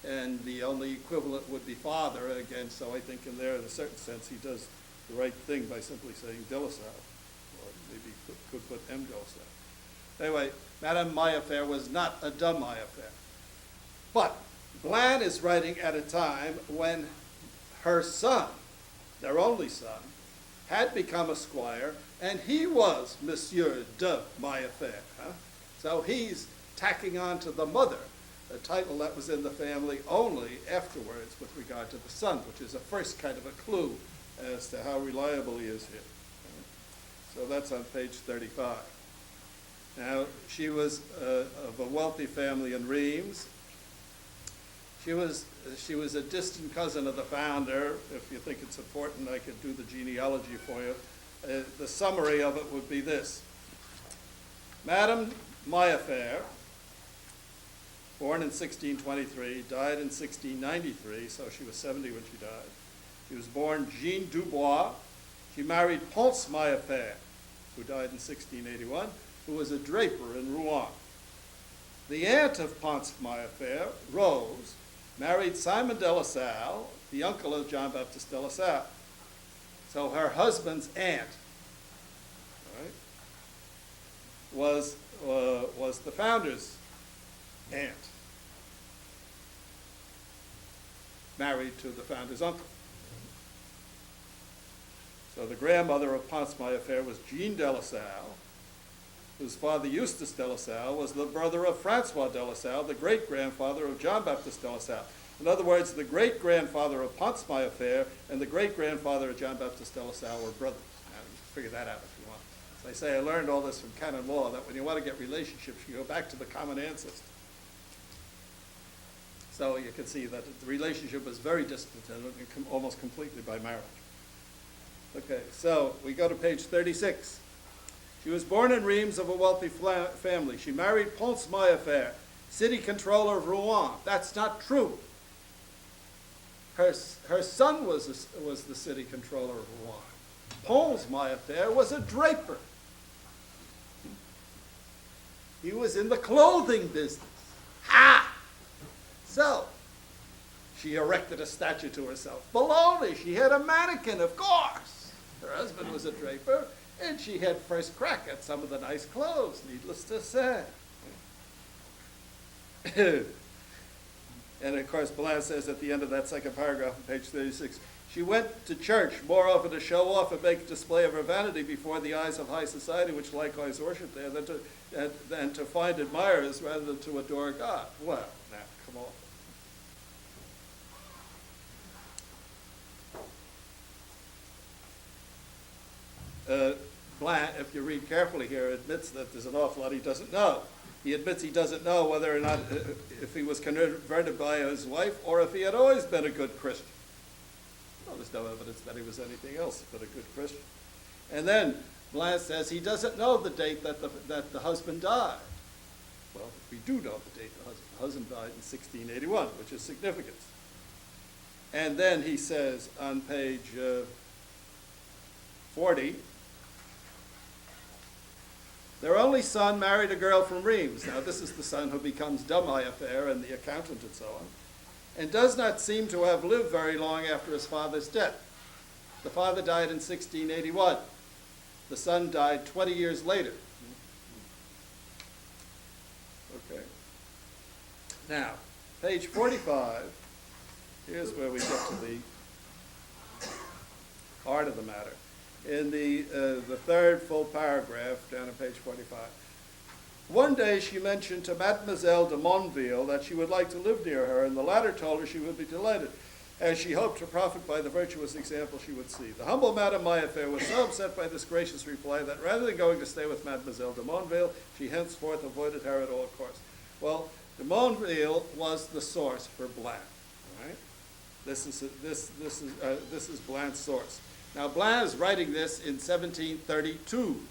And the only equivalent would be father, again, so I think in there, in a certain sense, he does the right thing by simply saying de La Salle, or maybe could put M. de La Salle. Anyway, Madame Maillefer was not a de Maillefer. But Blanc is writing at a time when her son, their only son, had become a squire, and he was Monsieur de Maillefer. So he's tacking on to the mother a title that was in the family only afterwards with regard to the son, which is a first kind of a clue as to how reliable he is here. So that's on page 35. Now, she was of a wealthy family in Rheims. She was a distant cousin of the founder. If you think it's important, I could do the genealogy for you. The summary of it would be this. Madame Maillefer, born in 1623, died in 1693, so she was 70 when she died. She was born Jean Dubois. She married Ponce Maillefer, who died in 1681, who was a draper in Rouen. The aunt of Ponce Maillefer, Rose, married Simon de La Salle, the uncle of John Baptist de La Salle. So her husband's aunt, right, was was the founder's aunt, married to the founder's uncle. So the grandmother of Ponce Mayfair was Jean de La Salle, whose father, Eustace de La Salle, was the brother of Francois de La Salle, the great-grandfather of John Baptiste de La Salle. In other words, the great-grandfather of Ponce Mayfair and the great-grandfather of John Baptiste de La Salle were brothers. Now, you can figure that out if you want. As I say, I learned all this from canon law, that when you want to get relationships, you go back to the common ancestor. So you can see that the relationship was very distant and almost completely by marriage. Okay, so we go to page 36. She was born in Reims of a wealthy family. She married Ponce Mayfair, city controller of Rouen. That's not true. Her son was the city controller of Rouen. Ponce Mayfair was a draper. He was in the clothing business. Ha! So, she erected a statue to herself. Baloney! She had a mannequin, of course. Her husband was a draper, and she had first crack at some of the nice clothes, needless to say. And of course, Bland says at the end of that second paragraph on page 36, she went to church more often to show off and make display of her vanity before the eyes of high society, which likewise worshiped there, than to find admirers rather than to adore God. Well, now, come on. Bland, if you read carefully here, admits that there's an awful lot he doesn't know. He admits he doesn't know whether or not, if he was converted by his wife or if he had always been a good Christian. Well, there's no evidence that he was anything else but a good Christian. And then Bland says he doesn't know the date that the husband died. Well, we do know the date the husband died in 1681, which is significant. And then he says on page 40, their only son married a girl from Reims. Now, this is the son who becomes de Mayfair and the accountant and so on, and does not seem to have lived very long after his father's death. The father died in 1681. The son died 20 years later. Okay. Now, page 45, here's where we get to the heart of the matter. In the third full paragraph down on page 45. One day she mentioned to Mademoiselle de Monville that she would like to live near her, and the latter told her she would be delighted, as she hoped to profit by the virtuous example she would see. The humble Madame Mayfair was so upset by this gracious reply that rather than going to stay with Mademoiselle de Monville, she henceforth avoided her at all costs. Well, de Monville was the source for Bland. All right? This is Bland's source. Now, Bland is writing this in 1732,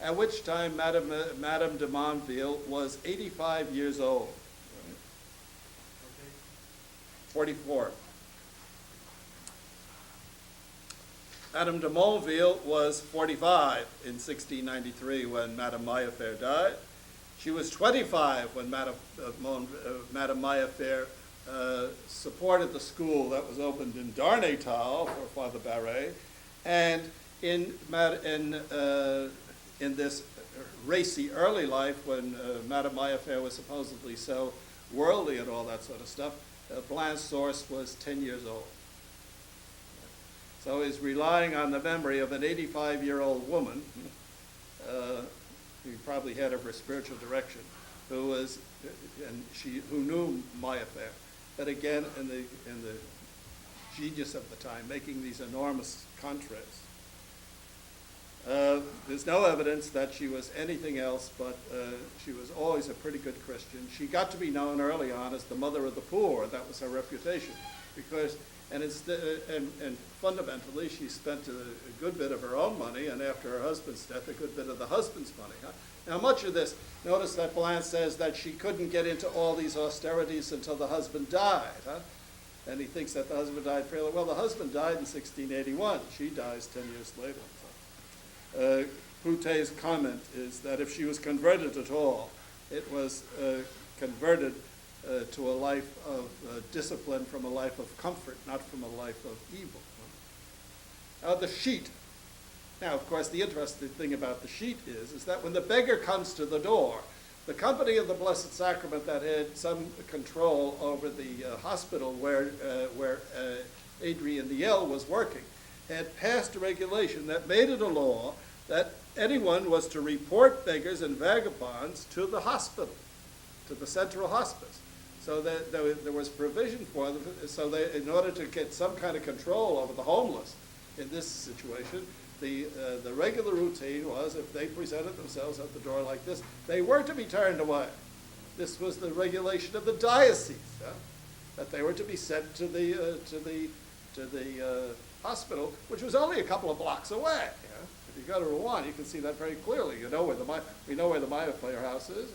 at which time Madame de Monville was 85 years old. Right? 44. Madame de Monville was 45 in 1693 when Madame Mayfair died. She was 25 when Madame Mayfair supported the school that was opened in Darnétal for Father Barret, and in this racy early life when Madame Mayfair was supposedly so worldly and all that sort of stuff, Bland's source was 10 years old. So he's relying on the memory of an 85-year-old woman, who probably head of her spiritual direction, who knew Mayfair. But again, in the genius of the time, making these enormous contrasts. There's no evidence that she was anything else, but she was always a pretty good Christian. She got to be known early on as the mother of the poor. That was her reputation, because and fundamentally she spent a good bit of her own money, and after her husband's death, a good bit of the husband's money. Huh? Now, much of this, notice that Bland says that she couldn't get into all these austerities until the husband died. Huh? And he thinks that the husband died fairly well. The husband died in 1681. She dies 10 years later. Cloutier's comment is that if she was converted at all, it was converted to a life of discipline from a life of comfort, not from a life of evil. The sheet Now, of course, the interesting thing about the sheet is that when the beggar comes to the door, the company of the Blessed Sacrament that had some control over the hospital where Adrian Niel was working had passed a regulation that made it a law that anyone was to report beggars and vagabonds to the hospital, to the central hospice. So that there was provision for them, so that in order to get some kind of control over the homeless in this situation, the regular routine was if they presented themselves at the door like this, they were to be turned away. This was the regulation of the diocese, that they were to be sent to the hospital, which was only a couple of blocks away. If you go to Rouen, you can see that very clearly. You know where we know where the Maya Player House is.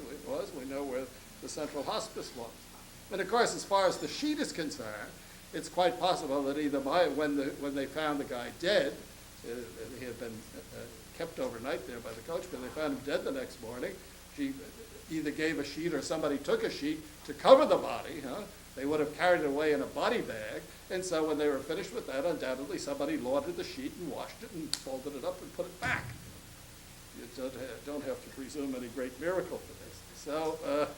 We know where the central hospice was. And of course, as far as the sheet is concerned, it's quite possible that either when they found the guy dead, he had been kept overnight there by the coachman, they found him dead the next morning. She either gave a sheet or somebody took a sheet to cover the body. They would have carried it away in a body bag. And so when they were finished with that, undoubtedly somebody laundered the sheet and washed it and folded it up and put it back. You don't have to presume any great miracle for this.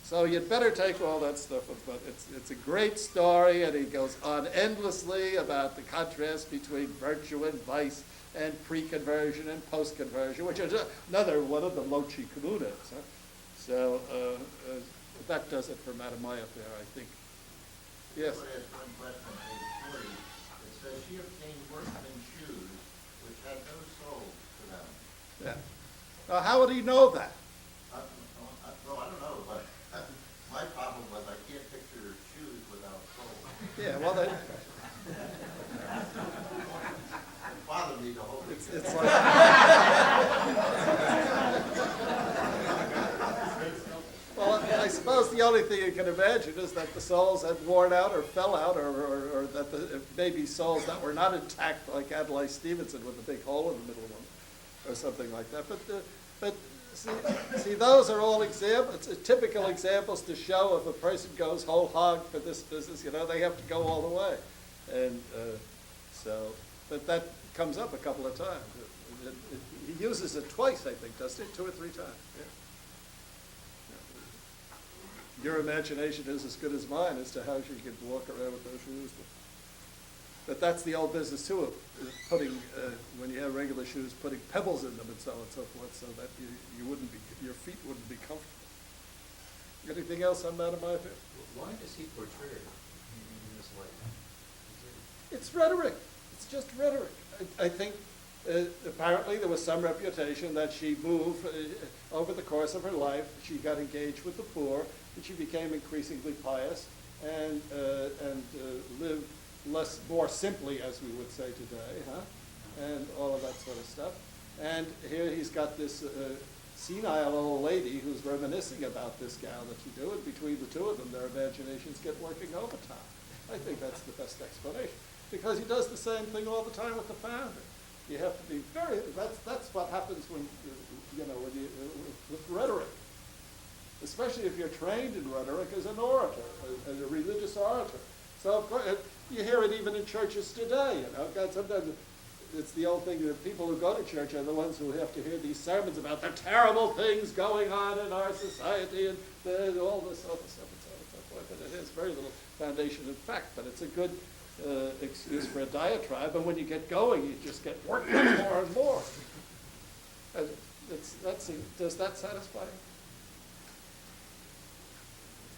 So you'd better take all that stuff, but it's a great story, and he goes on endlessly about the contrast between virtue and vice, and pre-conversion and post-conversion, which is another one of the Loci Comunes. So that does it for Madame Maya there, I think. Yes? I ask one question on page 40. It says she obtained workman's shoes which had no soles to them. Yeah. Now, how would he know that? Well, I don't know, but my problem was I can't picture shoes without soles. Yeah, well, that, It bothered me the whole week. it's like... Well, I suppose the only thing you can imagine is that the soles had worn out or fell out, or that the maybe soles that were not intact, like Adlai Stevenson with a big hole in the middle of them, or something like that. But see, those are all examples, typical examples to show if a person goes whole hog for this business, they have to go all the way. And but that comes up a couple of times. He uses it twice, I think, doesn't he? 2 or 3 times. Yeah. Your imagination is as good as mine as to how she could walk around with those shoes. But that's the old business too, of putting, when you have regular shoes, putting pebbles in them and so on and so forth, so that your feet wouldn't be comfortable. Anything else on Madame Maya? Why does he portray her in this way? It's rhetoric. It's just rhetoric. I think apparently there was some reputation that she moved over the course of her life. She got engaged with the poor, and she became increasingly pious and lived more simply, as we would say today, and all of that sort of stuff. And here he's got this senile old lady who's reminiscing about this gal that she knew, and between the two of them, their imaginations get working overtime. I think that's the best explanation, because he does the same thing all the time with the founder. You have to be that's what happens when with rhetoric, especially if you're trained in rhetoric as an orator, as a religious orator. So of course, you hear it even in churches today. God, sometimes it's the old thing that people who go to church are the ones who have to hear these sermons about the terrible things going on in our society and all this other stuff and so on and so forth. And it has very little foundation in fact, but it's a good excuse for a diatribe. And when you get going, you just get worked up more and more. And does that satisfy you?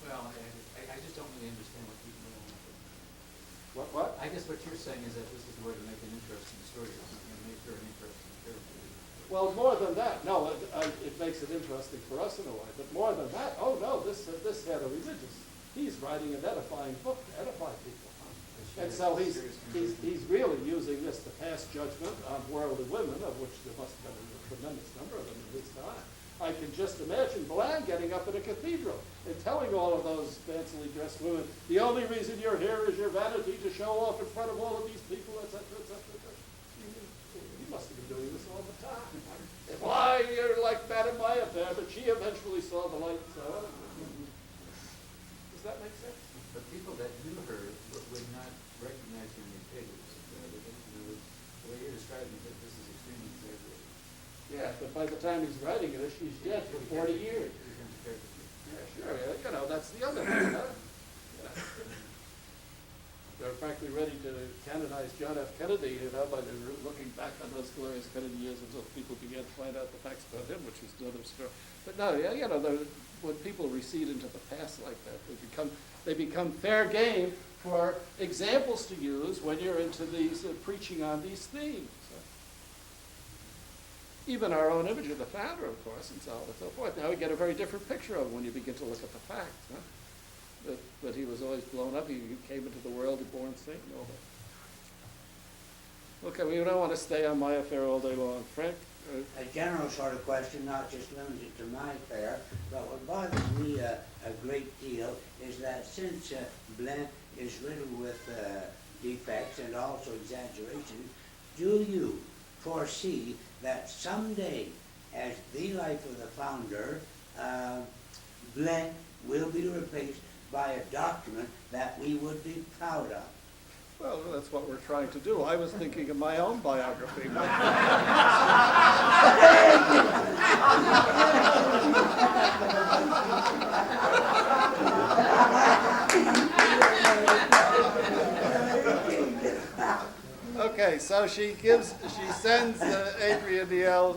Well, I just don't really understand what people know. What? I guess what you're saying is that this is the way to make an interesting story, and make her an interesting character. Well, more than that, no, it makes it interesting for us in a way, but more than that, oh no, this had a religious, he's writing an edifying book to edify people. And so he's really using this to pass judgment on worldly women, of which there must have been a tremendous number of them in his time. I can just imagine Bland getting up in a cathedral and telling all of those fancily dressed women, the only reason you're here is your vanity to show off in front of all of these people, etc., etc., etc. He must have been doing this all the time. Why, you're like Madame Maya there, but she eventually saw the light. So, does that make sense? But people that knew her would not recognize her in these pages. The way you're describing it, this is extremely death, but by the time he's writing it, she's dead for 40 years. Yeah, sure, you know, that's the other thing, huh? You know. They're frankly ready to canonize John F. Kennedy, you know, by looking back on those glorious Kennedy years until people began to find out the facts about him, which is another story. But no, yeah, you know, when people recede into the past like that, they become fair game for examples to use when you're into these preaching on these themes. Even our own image of the founder, of course, and so on and so forth. Now we get a very different picture of him when you begin to look at the facts. Huh? But he was always blown up. He came into the world a born saint and all that. Okay, we don't want to stay on my affair all day long. Frank? A general sort of question, not just limited to my affair, but what bothers me a great deal is that since Blount is riddled with defects and also exaggeration, do you foresee that someday, as the life of the founder, Blount will be replaced by a document that we would be proud of? Well, that's what we're trying to do. I was thinking of my own biography. Okay, so she sends Adrian Niel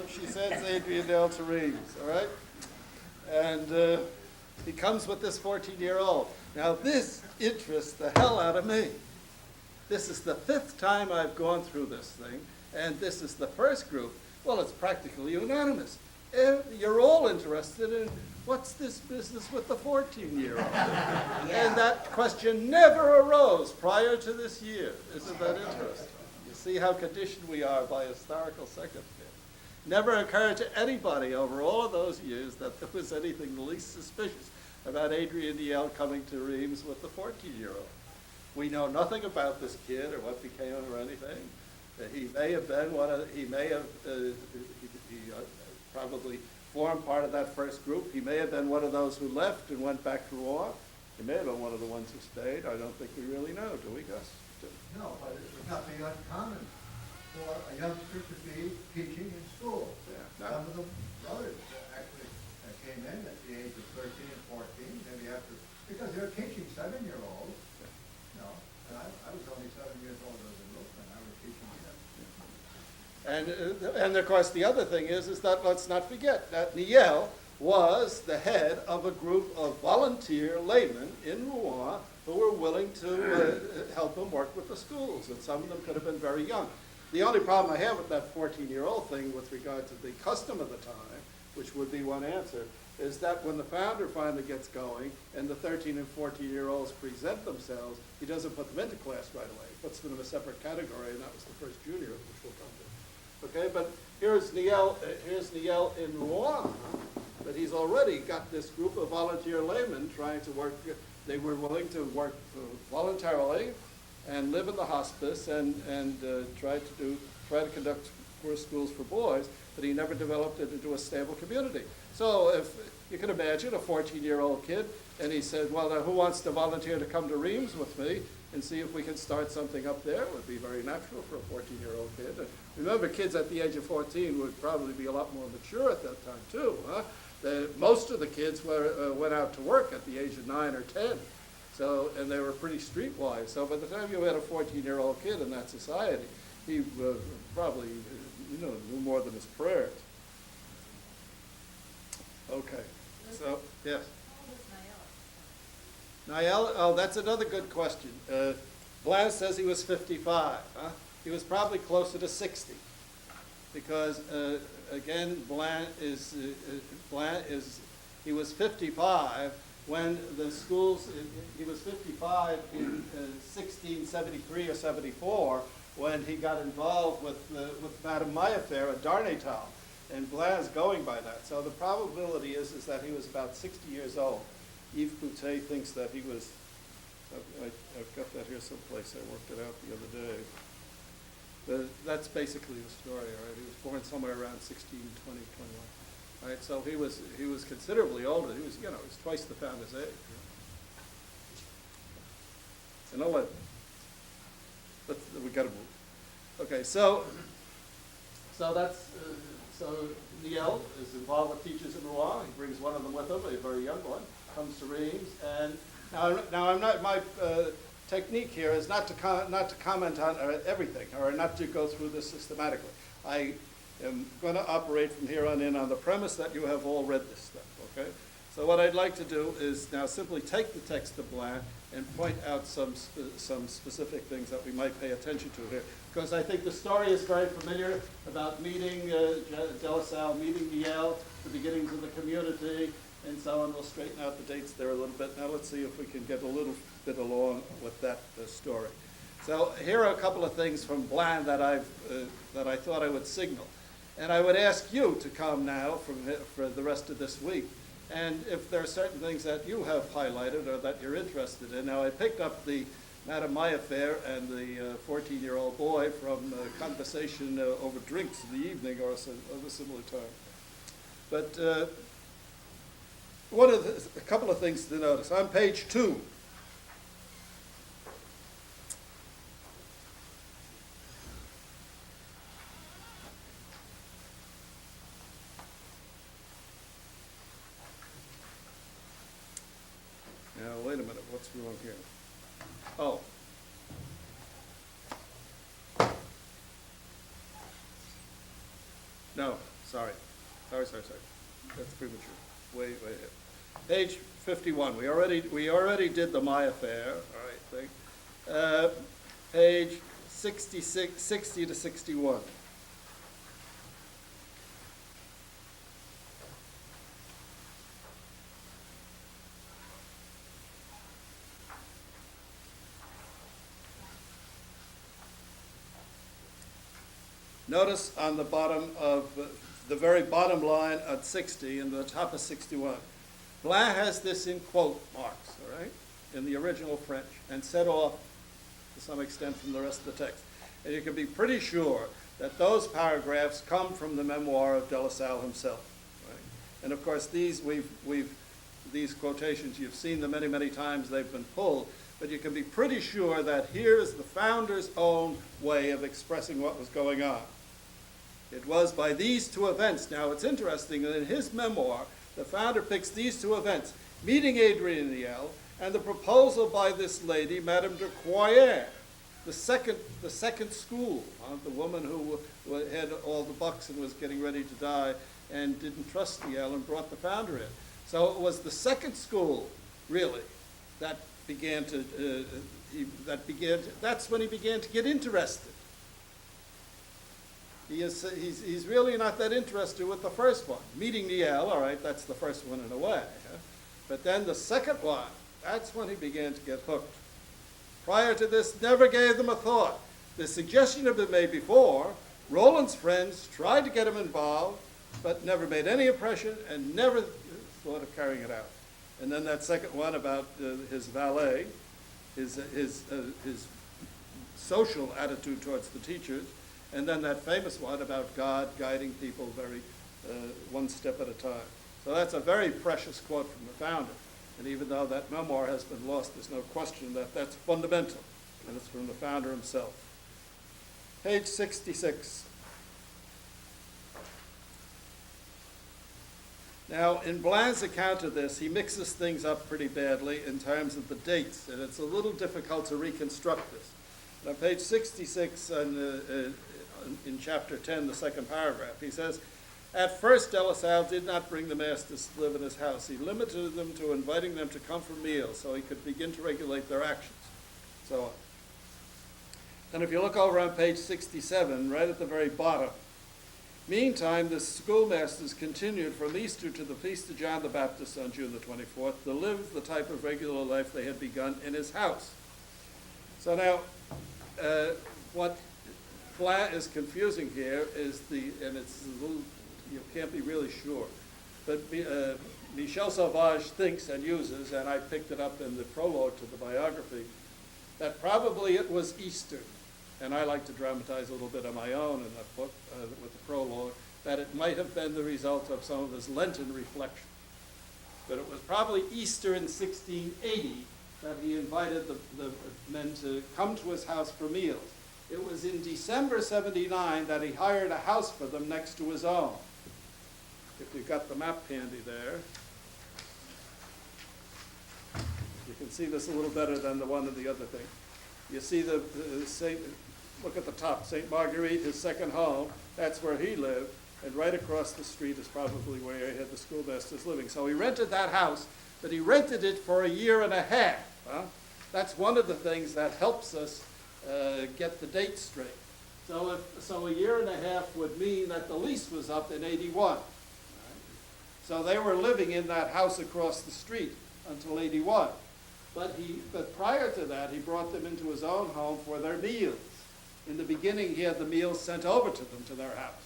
to Reims, all right? And he comes with this 14-year-old. Now this interests the hell out of me. This is the 5th time I've gone through this thing, and this is the first group. Well, it's practically unanimous. You're all interested in what's this business with the 14-year-old? Yeah. And that question never arose prior to this year. Isn't that interesting? You see how conditioned we are by historical circumstance. Never occurred to anybody over all of those years that there was anything the least suspicious about Adrian Niel coming to Reims with the 14-year-old. We know nothing about this kid or what became of him or anything. He may have been probably formed part of that first group. He may have been one of those who left and went back to Rouen. He may have been one of the ones who stayed. I don't think we really know, do we, Gus? No, but it would not be uncommon for a youngster to be teaching in school. Yeah. Some of the brothers actually came in at the age of 13 and 14, maybe after, because they're teaching 7-year-olds. No, and I was only 7 years older than Luke when I was teaching him. And of course, the other thing is that let's not forget that Niel was the head of a group of volunteer laymen in Rouen who were willing to help him work with the schools, and some of them could have been very young. The only problem I have with that 14-year-old thing with regard to the custom of the time, which would be one answer, is that when the founder finally gets going and the 13 and 14-year-olds present themselves, he doesn't put them into class right away. He puts them in a separate category, and that was the first junior, which we'll come to. Okay, but here's Niel in Rouen, but he's already got this group of volunteer laymen trying to work. They were willing to work voluntarily and live in the hospice and try to conduct schools for boys, but he never developed it into a stable community. So if you can imagine a 14-year-old kid, and he said, well, who wants to volunteer to come to Reims with me and see if we can start something up there? It would be very natural for a 14-year-old kid. And remember, kids at the age of 14 would probably be a lot more mature at that time, too. Huh? Most of the kids went out to work at the age of 9 or 10. So, and they were pretty streetwise. So by the time you had a 14-year-old kid in that society, he probably knew more than his prayers. Okay, so, yes. Niel, oh, that's another good question. Blount says he was 55. Huh? He was probably closer to 60. Because, again, he was 55 when the schools, he was 55 in 1673 or 74 when he got involved with Madame Mayfair at Darnétal. And Blount's going by that. So the probability is that he was about 60 years old. Yves Boutet thinks that he was, I've got that here someplace, I worked it out the other day. But that's basically the story, right? He was born somewhere around 16, 20, 21. Right? So he was considerably older. He was, he was twice the founder's age. And I'll we got to move. Okay, so that's So Niel is involved with Teachers in Rouen. He brings one of them with him, a very young one, comes to Reims. And now I'm not, my technique here is not to comment on everything, or not to go through this systematically. I am going to operate from here on in on the premise that you have all read this stuff, okay? So what I'd like to do is now simply take the text of Bland and point out some specific things that we might pay attention to here. Because I think the story is very familiar about meeting De La Salle, meeting Niel, the beginnings of the community, and so on. We'll straighten out the dates there a little bit. Now let's see if we can get a little bit along with that story. So here are a couple of things from Bland that I thought I would signal. And I would ask you to come now for the rest of this week. And if there are certain things that you have highlighted or that you're interested in. Now I picked up the Madame My affair and the 14-year-old boy from conversation over drinks in the evening or of a similar time. But a couple of things to notice. On page 2, now wait a minute, what's wrong here? Oh. No, sorry. Sorry. That's premature. Way ahead. Page 51. We already did the My affair. All right, page 60 to 61. Notice on the bottom of the very bottom line at 60 and the top of 61. Bland has this in quote marks, all right, in the original French, and set off to some extent from the rest of the text. And you can be pretty sure that those paragraphs come from the memoir of De La Salle himself, right? And of course, these quotations, you've seen them many, many times. They've been pulled, but you can be pretty sure that here's the founder's own way of expressing what was going on. It was by these two events. Now, it's interesting that in his memoir, the founder picks these two events, meeting Adrienne Niel and the proposal by this lady, Madame de Croyer, the second school, the woman who had all the bucks and was getting ready to die and didn't trust Niel and brought the founder in. So it was the second school, really, that that's when he began to get interested. He's really not that interested with the first one. Meeting Niel, all right, that's the first one in a way. Huh? But then the second one, that's when he began to get hooked. Prior to this, never gave them a thought. The suggestion had been made before. Roland's friends tried to get him involved, but never made any impression and never thought of carrying it out. And then that second one about his valet, his social attitude towards the teachers, and then that famous one about God guiding people very one step at a time. So that's a very precious quote from the founder. And even though that memoir has been lost, there's no question that that's fundamental. And it's from the founder himself. Page 66. Now, in Bland's account of this, he mixes things up pretty badly in terms of the dates, and it's a little difficult to reconstruct this. And on page 66, in chapter 10, the second paragraph, he says, at first De La Salle did not bring the masters to live in his house. He limited them to inviting them to come for meals so he could begin to regulate their actions. So on. Then if you look over on page 67, right at the very bottom, meantime, the schoolmasters continued from Easter to the Feast of John the Baptist on June the 24th to live the type of regular life they had begun in his house. So now, what Bland is confusing here is and it's a little, you can't be really sure, but Michel Sauvage thinks and uses, and I picked it up in the prologue to the biography, that probably it was Easter. And I like to dramatize a little bit on my own in that book with the prologue, that it might have been the result of some of his Lenten reflection. But it was probably Easter in 1680 that he invited the men to come to his house for meals. It was in December 79 that he hired a house for them next to his own. If you've got the map handy there. You can see this a little better than the one in the other thing. You see the look at the top, St. Marguerite, his second home, that's where he lived, and right across the street is probably where he had the schoolmasters living. So he rented that house, but he rented it for a year and a half. Huh? That's one of the things that helps us get the date straight. So a year and a half would mean that the lease was up in 81. Right? So they were living in that house across the street until 81. But prior to that, he brought them into his own home for their meals. In the beginning, he had the meals sent over to them to their house.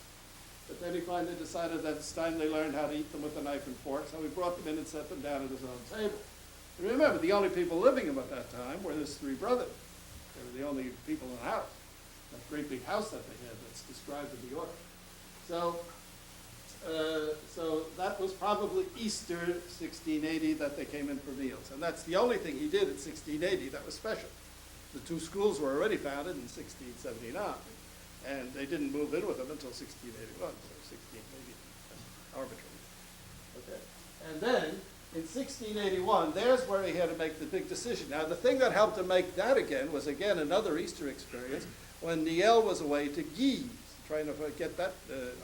But then he finally decided that it's time they learned how to eat them with a knife and fork, so he brought them in and set them down at his own table. And remember, the only people living him at that time were his three brothers. They were the only people in the house. That great big house that they had that's described in the order. So that was probably Easter 1680 that they came in for meals. And that's the only thing he did in 1680 that was special. The two schools were already founded in 1679, and they didn't move in with them until 1681, so 1680, arbitrary. Okay. And then, in 1681, there's where he had to make the big decision. Now, the thing that helped him make that again was, again, another Easter experience, when Niel was away to Guise, trying to get that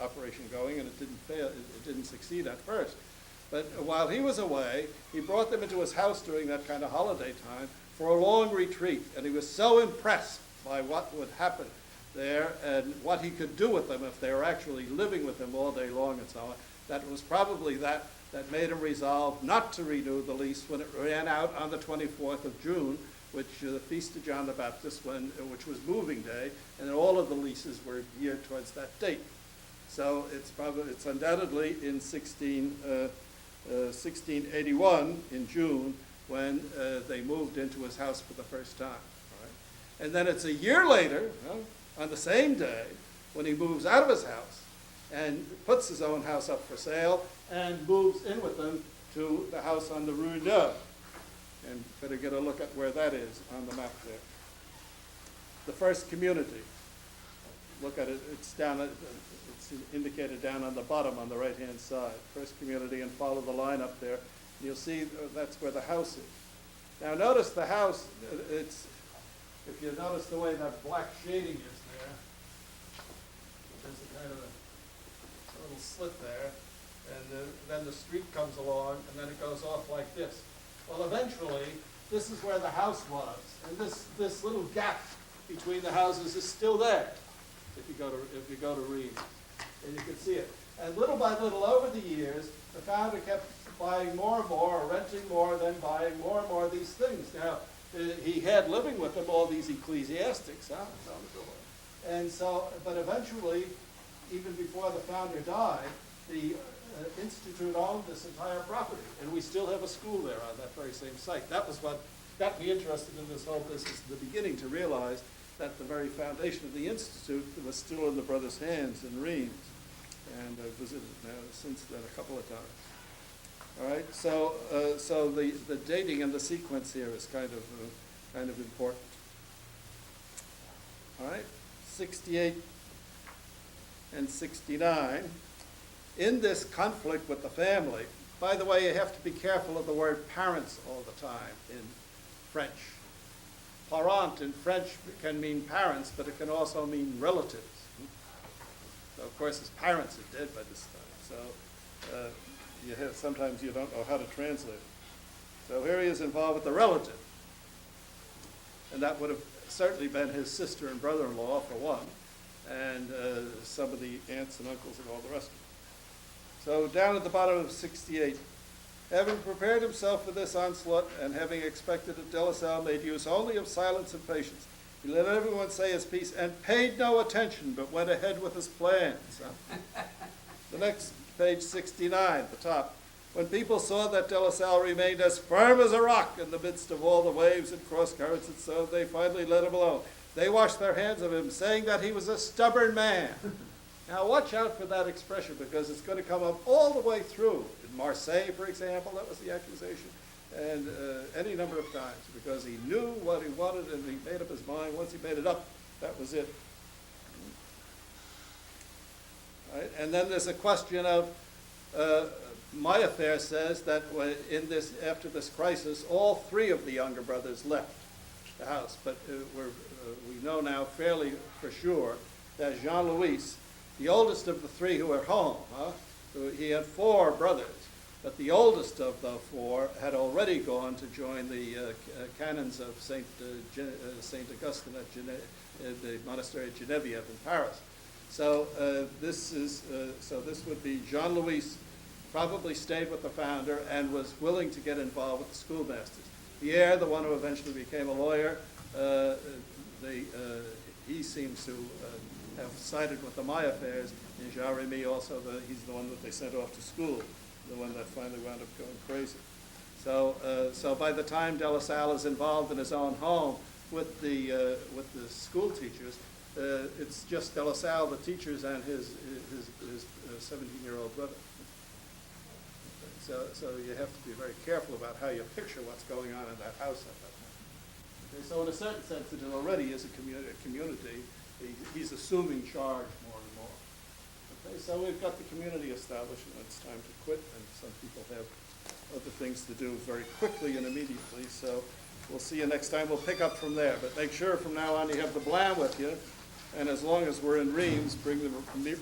operation going, and it didn't fail, it didn't succeed at first. But while he was away, he brought them into his house during that kind of holiday time for a long retreat, and he was so impressed by what would happen there and what he could do with them if they were actually living with him all day long and so on, that it was probably that made him resolve not to renew the lease when it ran out on the 24th of June, which the Feast of John the Baptist, which was moving day, and all of the leases were geared towards that date. So it's undoubtedly in 1681 in June when they moved into his house for the first time. Right? And then it's a year later, on the same day, when he moves out of his house and puts his own house up for sale and moves in with them to the house on the Rue Neuve. And better get a look at where that is on the map there. The first community. Look at it, it's indicated down on the bottom on the right-hand side. First community, and follow the line up there. You'll see that's where the house is. Now notice the house, if you notice the way that black shading is there, there's a kind of a little slit there, and then the street comes along, and then it goes off like this. Well, eventually, this is where the house was, and this little gap between the houses is still there. If you go to Reims, and you can see it. And little by little, over the years, the founder kept buying more and more, or renting more, then buying more and more of these things. Now, he had living with him all these ecclesiastics, and so, but eventually, even before the founder died, the Institute owned this entire property, and we still have a school there on that very same site. That was what got me interested in this whole business at the beginning, to realize that the very foundation of the Institute was still in the brothers' hands in Reims, and I've visited now since then a couple of times. All right, so the dating and the sequence here is kind of important. All right, 68 and 69. In this conflict with the family, by the way, you have to be careful of the word parents all the time in French. Parent in French can mean parents, but it can also mean relatives. So of course his parents are dead by this time, so sometimes you don't know how to translate it. So here he is involved with the relative, and that would have certainly been his sister and brother-in-law for one, and some of the aunts and uncles and all the rest of them. So down at the bottom of 68, having prepared himself for this onslaught and having expected it, De La Salle made use only of silence and patience. He let everyone say his piece and paid no attention, but went ahead with his plans. The next page, 69, the top. When people saw that De La Salle remained as firm as a rock in the midst of all the waves and cross currents and so, they finally let him alone. They washed their hands of him, saying that he was a stubborn man. Now watch out for that expression, because it's going to come up all the way through. In Marseille, for example, that was the accusation, and any number of times, because he knew what he wanted and he made up his mind. Once he made it up, That was it. Right? And then there's a question of, my affair says that after this crisis, all three of the younger brothers left the house. But we know now fairly for sure that Jean-Louis, the oldest of the three who were home, he had four brothers, but the oldest of the four had already gone to join the canons of Saint Augustine at the monastery of Genevieve in Paris. So this would be Jean-Louis probably stayed with the founder and was willing to get involved with the schoolmasters. Pierre, the one who eventually became a lawyer, he seems to have sided with the Maillefers, and Jean-Remy also, he's the one that they sent off to school, the one that finally wound up going crazy. So by the time De La Salle is involved in his own home with the school teachers, it's just De La Salle, the teachers, and his 17-year-old brother. So you have to be very careful about how you picture what's going on in that house at that time. Okay, so in a certain sense, it already is a community. He's assuming charge more and more. Okay, so we've got the community established, and it's time to quit, and some people have other things to do very quickly and immediately. So we'll see you next time. We'll pick up from there. But make sure from now on you have the Blanc with you, and as long as we're in Reims, bring the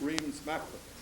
Reims map with you.